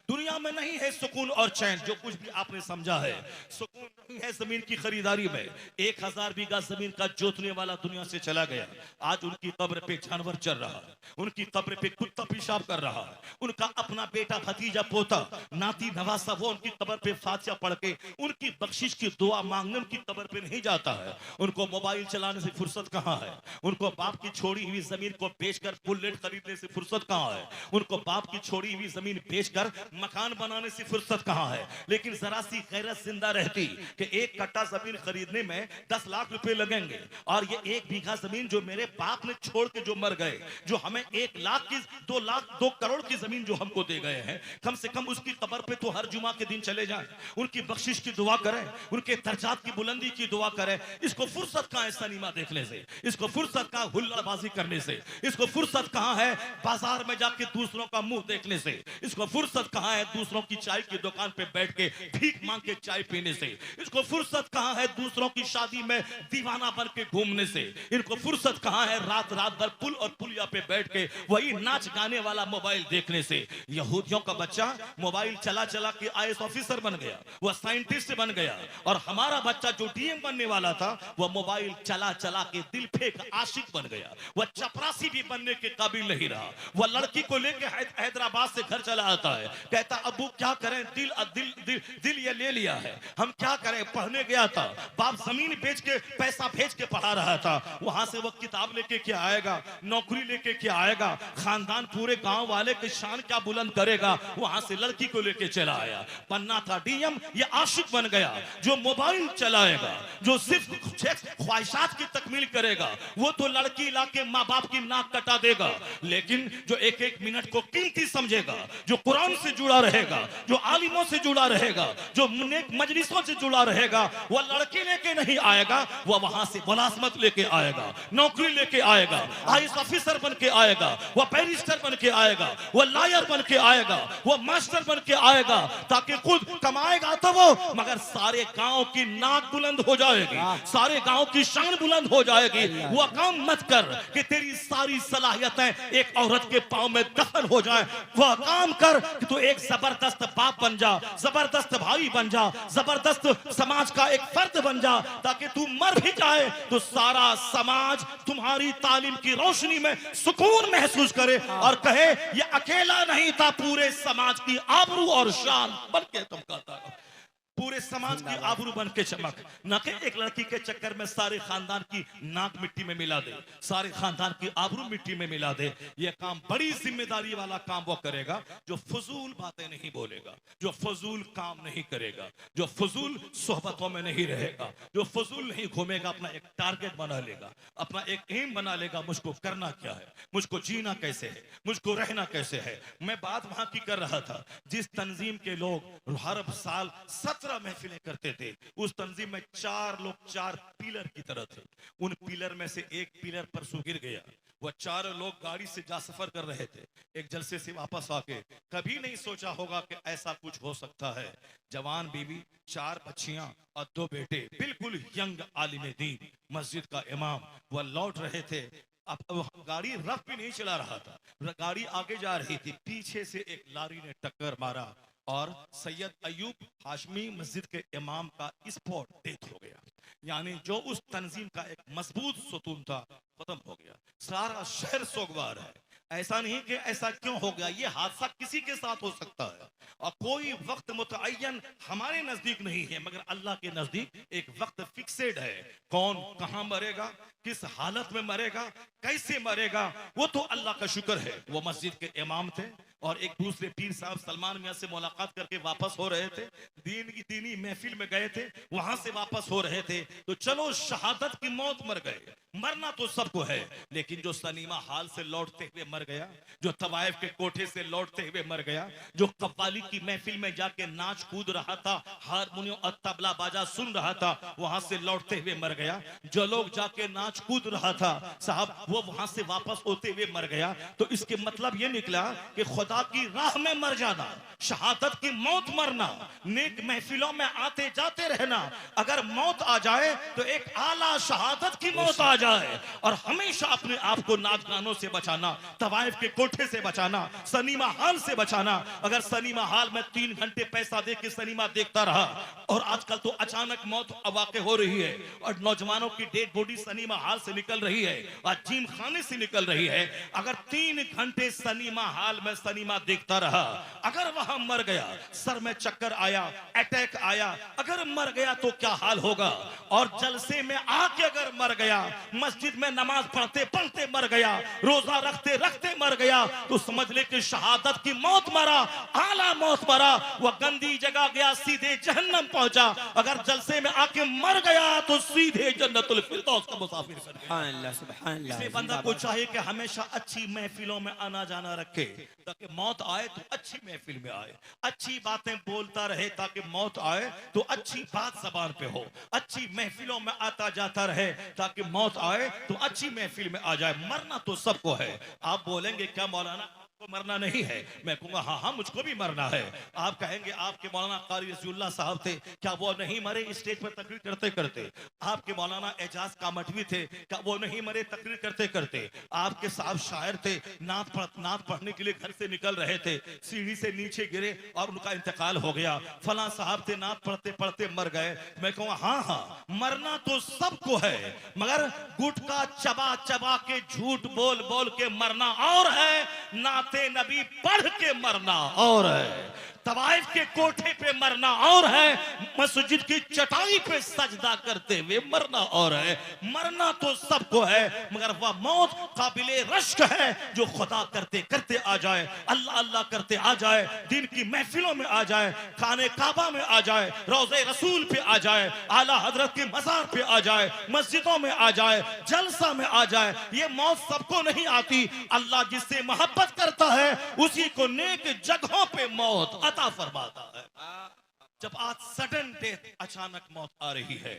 [SPEAKER 1] दुनिया में नहीं है सुकून और चैन, जो कुछ भी आपने समझा है सुकून नहीं है जमीन की खरीदारी में। 1000 बीघा जमीन का जोतने वाला दुनिया से चला गया, आज उनकी कब्र पे जानवर चल रहा है, उनकी कब्र पे कुत्ता पेशाब कर रहा है, उनका अपना बेटा, भतीजा, पोता, नाती, नवासा वो उनकी कब्र पे फातिहा पढ़ के उनकी बख्शिश की दुआ मांगने उनकी कब्र पे नहीं जाता है। उनको मोबाइल चलाने से फुर्सत कहाँ है, उनको बाप की छोड़ी हुई जमीन को बेचकर बुलेट खरीदने से फुर्सत कहाँ है, उनको बाप की छोड़ी हुई जमीन बेचकर मकान बनाने से फुर्सत कहाँ है। लेकिन जरा सी गैरत जिंदा रहती कि 1 कट्टा जमीन खरीदने में 10 लाख रुपए लगेंगे और ये 1 बीघा जमीन जो मेरे बाप ने छोड़ के जो मर गए, जो हमें 1 लाख की 2 करोड़ की जमीन जो हमको दे गए हैं, कम से कम उसकी कब्र पे तो हर जुमा के दिन चले जाएं, उनकी बख्शिश की दुआ करें, उनके दर्जात की बुलंदी की दुआ करें। इसको फुर्सत कहाँ है सिनेमा देखने से, इसको फुर्सत कहाँ हुल्लड़बाजी करने से, इसको फुर्सत कहाँ है बाजार में जाके दूसरों का मुंह देखने से, इसको फुर्सत कहाँ है दूसरों की चाय की दुकान पे बैठ के भीख मांग के चाय पीने से, इसको फुर्सत कहाँ है दूसरों की शादी में दीवाना बन के घूमने से, इनको फुर्सत कहाँ है रात रात भर पुल और पुलिया पे बैठ के वही नाच गाने वाला मोबाइल देखने से। यहूदियों का बच्चा मोबाइल चला चला के IAS ऑफिसर बन गया, वह साइंटिस्ट बन गया, और हमारा बच्चा जो DM बनने वाला था वह मोबाइल चला चला के दिल फेंक आशिक बन गया, वह चपरासी भी बनने के काबिल नहीं रहा। वह लड़की को लेके हैदराबाद से घर चला आता है, कहता अबू क्या करें, दिल दिल दिल दिल ये ले लिया है, हम क्या करें। पढ़ने गया था, बाप जमीन बेच के पैसा भेज के पढ़ा रहा था, वहां से वो किताब लेके क्या आएगा, नौकरी लेके क्या आएगा, खानदान पूरे गांव वाले की शान क्या बुलंद करेगा, वहां से लड़की को लेके चला आया। बनना था डीएम या आशिक बन गया, जो मोबाइल चलाएगा, जो सिर्फ ख्वाहिशात की तकमील करेगा, वो तो लड़की लाके माँ बाप की नाक कटा देगा। लेकिन जो एक एक मिनट को कीमती समझेगा, जो कुरान से जुड़ा रहेगा, जो आलिमों से जुड़ा रहेगा, जो मजलिसों से जुड़ा रहेगा, वह लड़की लेके नहीं आएगा, वह वहां से मुलाजमत लेके आएगा, नौकरी लेके आएगा, आईएएस ऑफिसर बन के आएगा, वह बैरिस्टर बन के आएगा, वह लॉयर बन के आएगा, वह मास्टर बन के आएगा, ताकि खुद कमाएगा तो वो, मगर सारे गांव की नाक बुलंद हो जाएगी, सारे गांव की शान बुलंद हो जाएगी। वह काम मत कर कि तेरी सारी सलाहियतें एक औरत के पांव में दफन हो जाए। वह काम कर कि तू एक जबरदस्त बाप बन जा, जबरदस्त भाई बन जा, जबरदस्त समाज का एक फर्द बन जा, ताकि तू मर भी जाए तो सारा समाज तुम्हारी तालीम की रोशनी में सुकून महसूस करे और कहे ये अकेला नहीं था, पूरे समाज की आबरू और शान बन के चमकाता है, पूरे समाज की आबरू बन के चमक। न कि एक लड़की के चक्कर में सारे खानदान की नाक मिट्टी में मिला दे, सारे खानदान की आबरू मिट्टी में मिला दे। यह काम बड़ी जिम्मेदारी वाला काम वो करेगा जो फजूल बातें नहीं बोलेगा, जो फजूल काम नहीं करेगा, जो फजूल सोहबतों में नहीं रहेगा, जो फजूल नहीं घूमेगा, अपना एक टारगेट बना लेगा, अपना एक एम बना लेगा, मुझको करना क्या है, मुझको जीना कैसे है, मुझको रहना कैसे है। मैं बात वहां की कर रहा था, जिस तंजीम के लोग हर साल 17 महफिलें करते थे, उस तंजीम में 4 लोग 4 पिलर की तरह थे। उन पिलर में से एक पिलर पर सो गिर गया। वह 4 लोग गाड़ी से जा सफर कर रहे थे, एक जलसे से वापस आके कभी नहीं सोचा होगा कि ऐसा कुछ हो सकता है। जवान बीवी, 4 बच्चियां और 2 बेटे, बिल्कुल यंग आलिम दीन, मस्जिद का इमाम, वह लौट रहे थे। अब गाड़ी रफ भी नहीं चला रहा था, गाड़ी आगे जा रही थी, पीछे से एक लारी ने टक्कर मारा और सैयद अयूब हाशमी मस्जिद के इमाम का स्पॉट डेथ हो गया। यानी जो उस तंजीम का एक मजबूत सुतून था, खत्म हो गया। सारा शहर सोगवार है। ऐसा नहीं कि ऐसा क्यों हो गया, ये हादसा किसी के साथ हो सकता है और कोई वक्त मुतअय्यन हमारे नजदीक नहीं है, मगर अल्लाह के नजदीक एक वक्त फिक्सेड है। कौन कहां मरेगा, किस हालत में मरेगा, कैसे मरेगा, वो तो अल्लाह का शुक्र है। वो मस्जिद के इमाम थे और एक दूसरे पीर साहब सलमान मियां से मुलाकात करके वापस हो रहे थे, दीनी महफिल में गए थे, वहां से वापस हो रहे थे। तो चलो शहादत की मौत मर गए, मरना तो सबको है, लेकिन जो सनीमा हाल से लौटते हुए मर गया, जो तवाइफ के कोठे से लौटते हुए मर गया, जो कव्वाली की महफिल में जाके नाच कूद रहा था, हारमोनियम और तबला बाजा सुन रहा था, वहां से लौटते हुए मर गया। जो लोग जाके नाच कूद रहा था साहब, वो वहां से वापस होते हुए मर गया। तो इसके मतलब ये निकला कि खुदा की राह में मर जाना, शहादत की मौत मरना, नेक महफिलों में आते जाते रहना, अगर मौत आ जाए तो एक आला शहादत की मौत आ जाए। और हमेशा अपने आप को नाच गानों से बचाना, तवाइफ के कोठे से बचाना, सनीमा हाल से बचाना। अगर सनीमा हाल में 3 घंटे पैसा दे के सनीमा देखता रहा, और आजकल तो अचानक मौत वाक़ई हो रही है और नौजवानों की डेड बॉडी सनीमा हाल से निकल रही है और जिम खाने से निकल रही है। अगर 3 घंटे सनीमा हाल में सनीमा देखता रहा, अगर वहां मर गया, सर में चक्कर आया, अटैक आया, अगर मर गया तो क्या हाल होगा। और जलसे में आके अगर मर गया, मस्जिद में नमाज पढ़ते पढ़ते मर गया, रोजा रखते रखते मर गया, तो समझ ले कि शहादत की मौत मरा, आला मौत मरा। वह गंदी जगह गया, सीधे जहन्नम पहुंचा। अगर जलसे में आके मर गया तो सीधे जन्नतुल फिरदौस का मुसाफिर बन गया।
[SPEAKER 3] सुभान अल्लाह, सुभान अल्लाह।
[SPEAKER 1] इसलिए बंदा को चाहिए कि हमेशा अच्छी महफिलों में आना जाना रखे, ताकि मौत आए तो अच्छी महफिल में आए, अच्छी बातें बोलता रहे, ताकि मौत आए तो अच्छी बात जबान पे हो, अच्छी महफिलों में आता जाता रहे, ताकि मौत आए तो अच्छी महफिल में आ जाए। मरना तो सबको है। आप बोलेंगे क्या मौलाना को मरना नहीं है, मैं कहूंगा हाँ हाँ मुझको भी मरना है। आप कहेंगे आपके मौलाना कारी रसूलुल्लाह साहब थे, क्या वो नहीं मरे स्टेज पर तकरीर करते करते? आपके मौलाना एजाज कामठवी थे, क्या वो नहीं मरे तकरीर करते करते? आपके साहब शायर थे, नात पढ़ने के लिए घर से निकल रहे थे, सीढ़ी से नीचे गिरे और उनका इंतकाल हो गया। फला साहब थे, नात पढ़ते पढ़ते मर गए। मैं कहूँगा हाँ हाँ मरना तो सबको है, मगर गुटका चबा चबा के झूठ बोल बोल के मरना और है, नाते नबी पढ़ के मरना और है। तवाइफ के कोठे पे मरना और है, मस्जिद की चटाई पे सजदा करते हुए मरना और है। मरना तो सबको है, मगर वह मौत काबिले रश्क है जो खुदा करते करते आ जाए, अल्लाह अल्लाह करते आ जाए, दिन की महफिलों में आ जाए, खाने काबा में आ जाए, रोज़े रसूल पे आ जाए, आला हजरत के मज़ार पे आ जाए, मस्जिदों में आ जाए, जलसा में आ जाए। ये मौत सबको नहीं आती। अल्लाह जिससे मोहब्बत करता है उसी को नेक जगहों पे मौत अता फरमाता है। जब आज सडन डेथ, अचानक मौत आ रही है,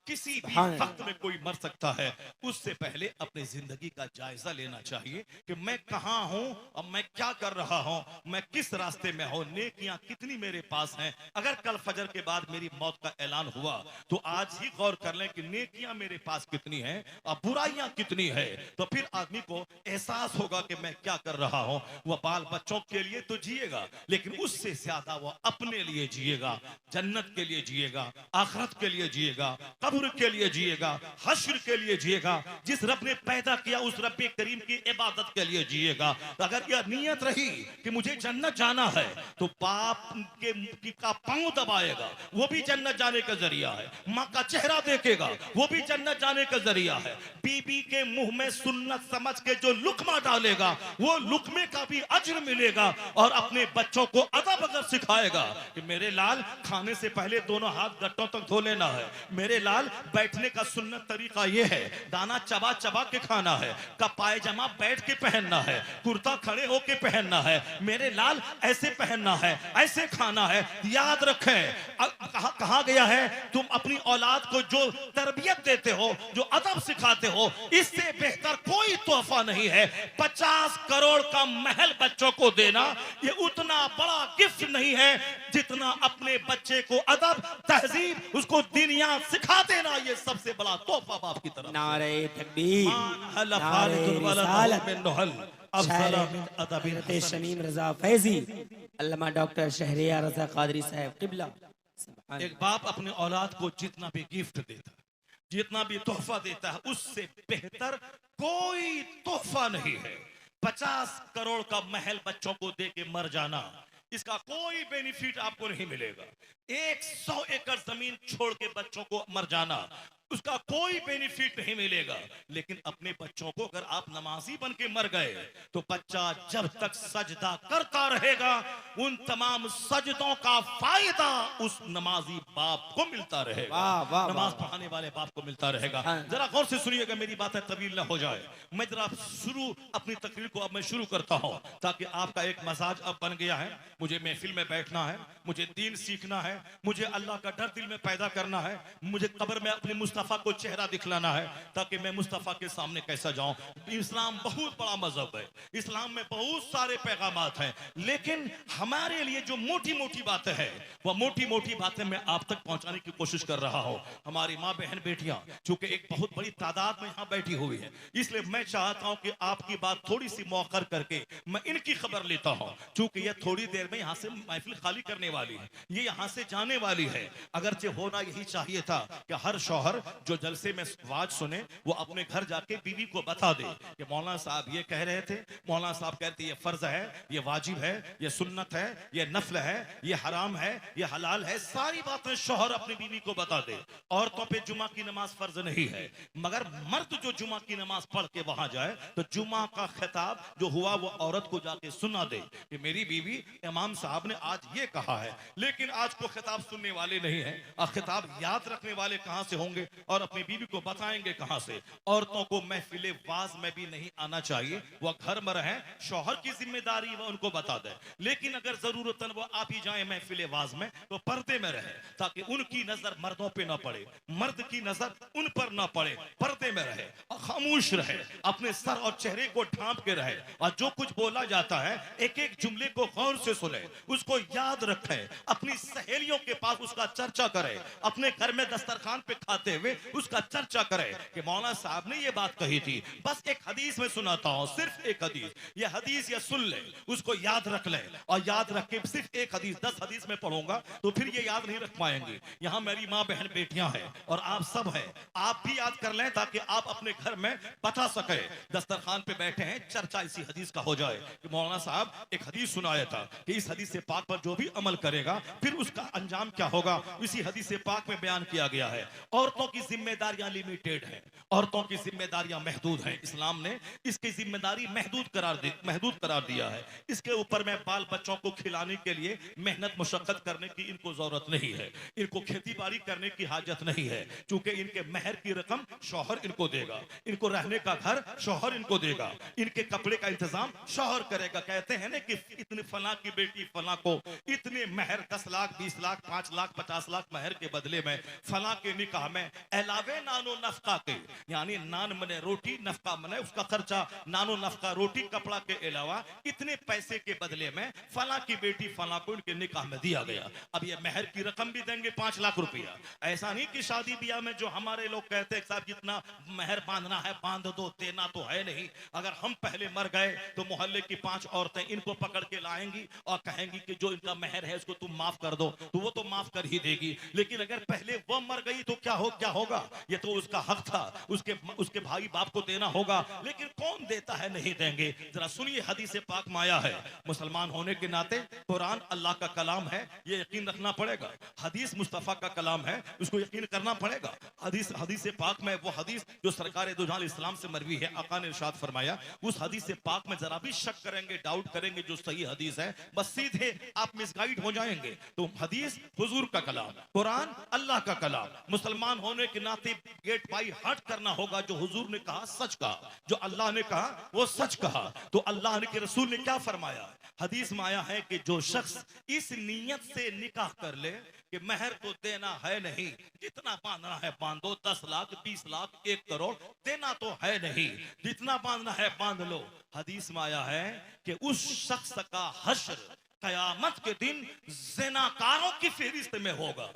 [SPEAKER 1] किसी भी वक्त में कोई मर सकता है, उससे पहले अपनी जिंदगी का जायजा लेना चाहिए कि मैं कहां हूं और मैं क्या कर रहा हूं, मैं किस रास्ते में हूं, नेकियां कितनी मेरे पास हैं। अगर कल फजर के बाद मेरी मौत का ऐलान हुआ तो आज ही गौर कर लें कि नेकियां मेरे पास कितनी हैं और बुराइयां कितनी है। तो फिर आदमी को एहसास होगा कि मैं क्या कर रहा हूं। वह बाल बच्चों के लिए तो जिएगा, लेकिन उससे ज्यादा वह अपने लिए जिएगा, जन्नत के लिए जिएगा, आखिरत के लिए जिएगा, कब्र के लिए जिएगा, हश्र के लिए जिएगा। जिस रब ने पैदा किया उस रब करीम की इबादत के लिए जिएगा। तो अगर यह नियत रही कि मुझे जन्नत जाना है तो बाप के का पांव दबाएगा, वो भी जन्नत जाने का जरिया है। माँ का चेहरा देखेगा, वो भी जन्नत जाने का जरिया है। बीबी के मुंह में सुन्नत समझ के जो लुकमा डालेगा वो लुकमे का भी अज्र मिलेगा। और अपने बच्चों को अदब अगर सिखाएगा कि मेरे लाल खाने से पहले दोनों हाथ गट्टों तक धो लेना है, मेरे लाल बैठने का सुन्नत तरीका ये है, दाना चबा चबा के खाना है, का पायजामा बैठ के पहनना है, कुर्ता खड़े होके पहनना है, मेरे लाल ऐसे पहनना है, ऐसे खाना है। याद रखें, कहा गया है तुम अपनी औलाद को जो तरबियत देते हो, जो अदब सिखाते हो, इससे बेहतर कोई तोहफा नहीं है। 50 करोड़ का महल बच्चों को देना ये उतना बड़ा गिफ्ट नहीं है जितना अपने बच्चे को अदब, तहजीब, उसको दुनिया सिखा देना ये सबसे बड़ा तोहफा बाप की तरफ।
[SPEAKER 3] नारे तकबीर, नारे रिसालत, शमीम रजा फैजी, अल्लामा डॉक्टर शहरियार रजा कादरी साहब किबला।
[SPEAKER 1] एक बाप अपने औलाद को जितना भी गिफ्ट देता है, जितना भी तोहफा देता है, उससे बेहतर कोई तोहफा नहीं है। 50 करोड़ का महल बच्चों को दे के मर जाना, इसका कोई बेनिफिट आपको नहीं मिलेगा। 100 एकड़ जमीन छोड़ के बच्चों को मर जाना, उसका कोई बेनिफिट नहीं मिलेगा। लेकिन अपने बच्चों को अगर आप नमाजी बन के मर गए तो बच्चा जब तक सजदा करता रहेगा उन तमाम सजदों का फायदा उस नमाजी बाप को मिलता रहेगा, नमाज पढ़ाने वाले बाप को मिलता रहेगा। जरा गौर से सुनिएगा, मेरी बातें तवील ना हो जाए। मैं जरा अपनी तकरीर को अब मैं शुरू करता हूं ताकि आपका एक मजाज अब बन गया है। मुझे महफिल में बैठना है, मुझे दीन सीखना है, मुझे अल्लाह का डर दिल में पैदा करना है, मुझे कब्र में अपने मुस्तफा को चेहरा दिखलाना है ताकि मैं मुस्तफा के सामने कैसा जाऊं। इस्लाम बहुत बड़ा मजहब है, इस्लाम में बहुत सारे पैगामात हैं, लेकिन हमारे लिए जो मोटी मोटी बातें हैं वह मोटी मोटी बातें मैं आप तक पहुंचाने की कोशिश कर रहा हूं। हमारी माँ बहन बेटियां चूंकि एक बहुत बड़ी तादाद में यहाँ बैठी हुई है, इसलिए मैं चाहता हूं कि आपकी बात थोड़ी सी मौखर करके मैं इनकी खबर लेता हूं। चूंकि यह थोड़ी देर में यहाँ से महफिल खाली करने वाली है, ये यहाँ से जाने वाली है। अगरचे होना यही चाहिए था कि हर शौहर जो जलसे में वाज सुने वो अपने घर जाके बीवी को बता दे कि मौलाना साहब ये कह रहे थे, मौलाना साहब कहते ये फर्ज है, ये वाजिब है, ये सुन्नत है, ये नफल है, ये हराम है, ये हलाल है। सारी बातें शौहर अपनी बीवी को बता दे। औरतों पे जुमा की नमाज फर्ज नहीं है, मगर मर्द जो जुमा की नमाज पढ़ के वहां जाए तो जुमा का खिताब जो हुआ वो औरत को जाके सुना दे कि मेरी बीवी इमाम साहब ने आज ये कहा है। लेकिन आज को खिताब सुनने वाले नहीं है, और खिताब याद रखने वाले कहां से होंगे और अपनी बीवी को बताएंगे कहां से। औरतों को महफिले वाज में भी नहीं आना चाहिए, वह घर में रहे, शौहर की जिम्मेदारी वह उनको बता दे। लेकिन अगर जरूरतन वो आप ही जाए महफिले वाज में तो पर्दे में रहे ताकि उनकी नजर मर्दों पे ना पड़े, मर्द की नजर उन पर ना पड़े, पर्दे में रहे और खामोश रहे, अपने सर और चेहरे को ढांप के रहे और जो कुछ बोला जाता है एक एक जुमले को गौर से सुने, उसको याद रखें, अपनी सहेली सहेलियों के पास उसका चर्चा करे, अपने घर में दस्तरखान पे खाते हुए उसका चर्चा करे कि मौलाना साहब ने ये बात कही थी। बस एक हदीस में सुनाता हूँ, सिर्फ एक हदीस, ये हदीस या सुन ले, उसको याद रख ले, और याद रख के सिर्फ एक हदीस, 10 हदीस में पढ़ूंगा तो फिर ये याद नहीं रख पाएंगे। यहाँ मेरी माँ बहन बेटियां हैं और आप सब हैं, आप भी याद कर लें ताकि आप अपने घर में बता सके। दस्तरखान पे बैठे हैं, चर्चा इसी हदीस का हो जाए कि मौलाना साहब एक हदीस सुनाया था कि इस हदीस से पाक पर जो भी अमल करेगा फिर उसका अंजाम क्या होगा, इसी हदीस से पाक में बयान किया गया है। औरतों की जिम्मेदारियां लिमिटेड है, औरतों की जिम्मेदारियां महदूद हैं। इस्लाम ने इसकी जिम्मेदारी महदूद करार दिया है। इसके ऊपर में बाल बच्चों को खिलाने के लिए मेहनत मुशक्कत करने की इनको जरूरत नहीं है, इनको खेती बाड़ी करने की हाजत नहीं है, क्योंकि इनके महर की रकम शौहर इनको देगा, इनको रहने का घर शौहर इनको देगा, इनके कपड़े का इंतजाम शौहर करेगा। कहते हैं ना कि इतने फला की बेटी फला को इतने महर 10 लाख 20 लाख 5 लाख 50 लाख महर के बदले में फला के निकाह में अलावे नानो नफका के, यानी नान मने रोटी, नफका मने उसका खर्चा, नानो नफका रोटी कपड़ा के अलावा इतने पैसे के बदले में फला की बेटी फला को इनके निकाह में दिया गया। अब ये महर की रकम भी देंगे 5 लाख रुपया। ऐसा नहीं कि शादी ब्याह में जो हमारे लोग कहते हैं साहब जितना महर बांधना है बांध दो, देना तो है नहीं। अगर हम पहले मर गए तो मोहल्ले की 5 औरतें इनको पकड़ के लाएंगी और कहेंगी कि जो इनका महर है उसको तुम माफ कर दो, तो वो तो माफ कर ही देगी। लेकिन अगर पहले वो मर गई तो क्या होगा? ये तो उसका हक था, उसके भाई बाप को देना होगा, लेकिन कौन देता है? नहीं देंगे। जरा सुनिए, हदीस पाक में आया है, मुसलमान होने के नाते कुरान अल्लाह का कलाम है, ये यकीन रखना पड़ेगा। हदीस मुस्तफा का कलाम है, उसको यकीन करना पड़ेगा। हदीस पाक में वो हदीस जो सरकार दो जहां इस्लाम से मरवी है, आका ने इरशाद फरमाया, उस हदीस पाक में जरा भी शक करेंगे, डाउट करेंगे जो सही हदीस है, बस सीधे आप मिसगाइड हो जाएंगे। तो हदीस हुजूर का कलाम, कुरान अल्लाह का कलाम, मुसलमान होने के नाते गेट बाई हट करना होगा। जो हुजूर ने कहा सच कहा, जो अल्लाह ने कहा वो सच कहा। तो अल्लाह के रसूल ने क्या फरमाया? हदीस में आया है कि जो शख्स इस नीयत से निकाह कर ले कि महर को देना है नहीं, जितना बांधना है बांधो, 10 लाख 20 लाख 1 करोड़ देना तो है नहीं, जितना बांधना है बांध लो। हदीस में आया है कि उस शख्स का हश्र कयामत के दिन ज़िनाकारों की फहरिस्त में होगा,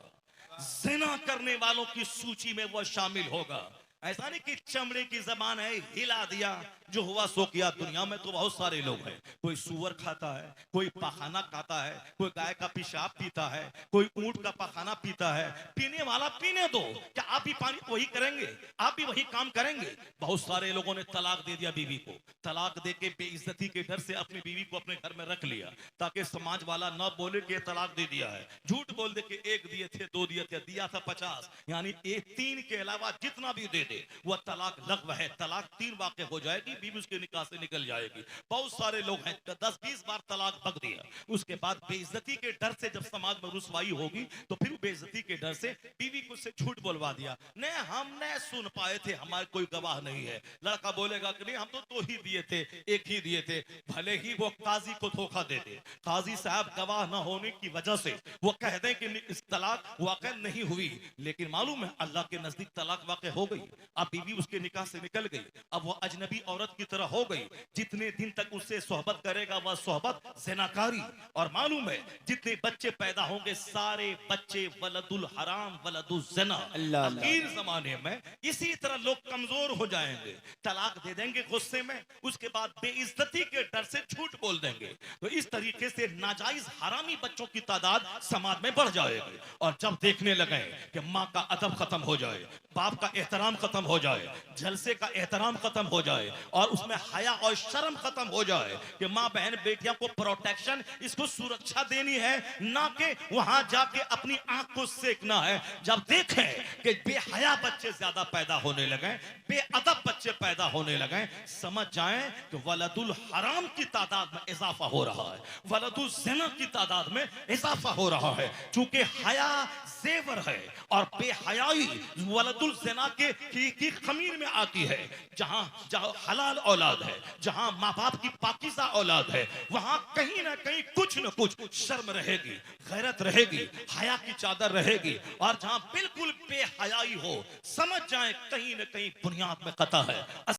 [SPEAKER 1] ज़िना करने वालों की सूची में वह शामिल होगा। ऐसा नहीं कि चमड़े की जबान है, हिला दिया, जो हुआ सो किया। दुनिया में तो बहुत सारे लोग हैं, कोई सुअर खाता है, कोई पाखाना खाता है, कोई गाय का पेशाब पीता है, कोई ऊंट का पाखाना पीता है। पीने वाला पीने दो, क्या आप भी पानी वही करेंगे? आप भी वही काम करेंगे? बहुत सारे लोगों ने तलाक दे दिया बीवी को, तलाक दे के बेइज्जती के डर से अपनी बीवी को अपने घर में रख लिया ताकि समाज वाला न बोले कि तलाक दे दिया है। झूठ बोल दे कि 1 दिए थे, 2 दिए थे, दिया था 50, यानी 3 के अलावा जितना भी दे दे वह तलाक लग़्व है। तलाक 3 वाक़े हो जाएगी, बीवी उसके निकाह से निकल जाएगी। बहुत सारे लोग हैं 10-20 बार तलाक बक दिया, उसके बाद बेइज्जती के डर से जब समाज में रुसवाई होगी तो फिर बेइज्जती के डर से बीवी को से झूठ बोलवा दिया। नहीं, हम नहीं सुन पाए थे, हमारे कोई गवाह नहीं है। लड़का बोलेगा कि नहीं हम तो 2 ही दिए थे, 1 ही दिए थे, भले ही वो काजी को धोखा दे दे, काजी साहब गवाह न होने की वजह से वो कह दें कि इस तलाक वाक़ई नहीं हुई, लेकिन मालूम है अल्लाह के नजदीक तलाक वाक़ई हो गई। अब बीवी उसके निकाह से निकल गई, अब वो अजनबी औरत की तरह हो गई। जितने दिन तक उससे सोहबत करेगा वह सोहबत ज़िनाकारी। और मालूम है जितने बच्चे पैदा होंगे सारे बच्चे वलदुल हराम वलदुल ज़िना। आखिर जमाने में इसी तरह लोग कमजोर हो जाएंगे, तलाक दे देंगे गुस्से में, उसके बाद बेइज्जती के डर से झूठ बोल देंगे। तो इस तरीके से नाजायज हरामी बच्चों की तादाद समाज में बढ़ जाएगी। और जब देखने लगे कि माँ का अदब खत्म हो जाए, बाप का एहतराम खत्म हो जाए, जलसे का एहतराम खत्म हो जाए और उसमें हया और शर्म खत्म हो जाए कि माँ बहन बेटियां को प्रोटेक्शन, इसको सुरक्षा देनी है, ना कि वहां जाके अपनी आंख को सेकना है। जब देखें कि बेहया बच्चे ज्यादा पैदा होने लगे, बेअदब बच्चे पैदा होने लगे, समझ जाएं कि वलदुल हराम की तादाद में इजाफा हो रहा है, वलदुल ज़िना की तादाद में इजाफा हो रहा है। चूंकि हया जेवर है और बेहयाई वलदुल ज़िना की खमीर में आती है। जहां हलाल औलाद है, जहां माँ बाप की पाकीज़ा औलाद है, वहां कहीं ना कहीं कुछ न कुछ शर्म रहेगी, गैरत रहेगी, हया की चादर रहेगी। और जहां बिल्कुल बेहयाई हो, समझ जाएं कहीं ना कहीं बुनियाद में खता है।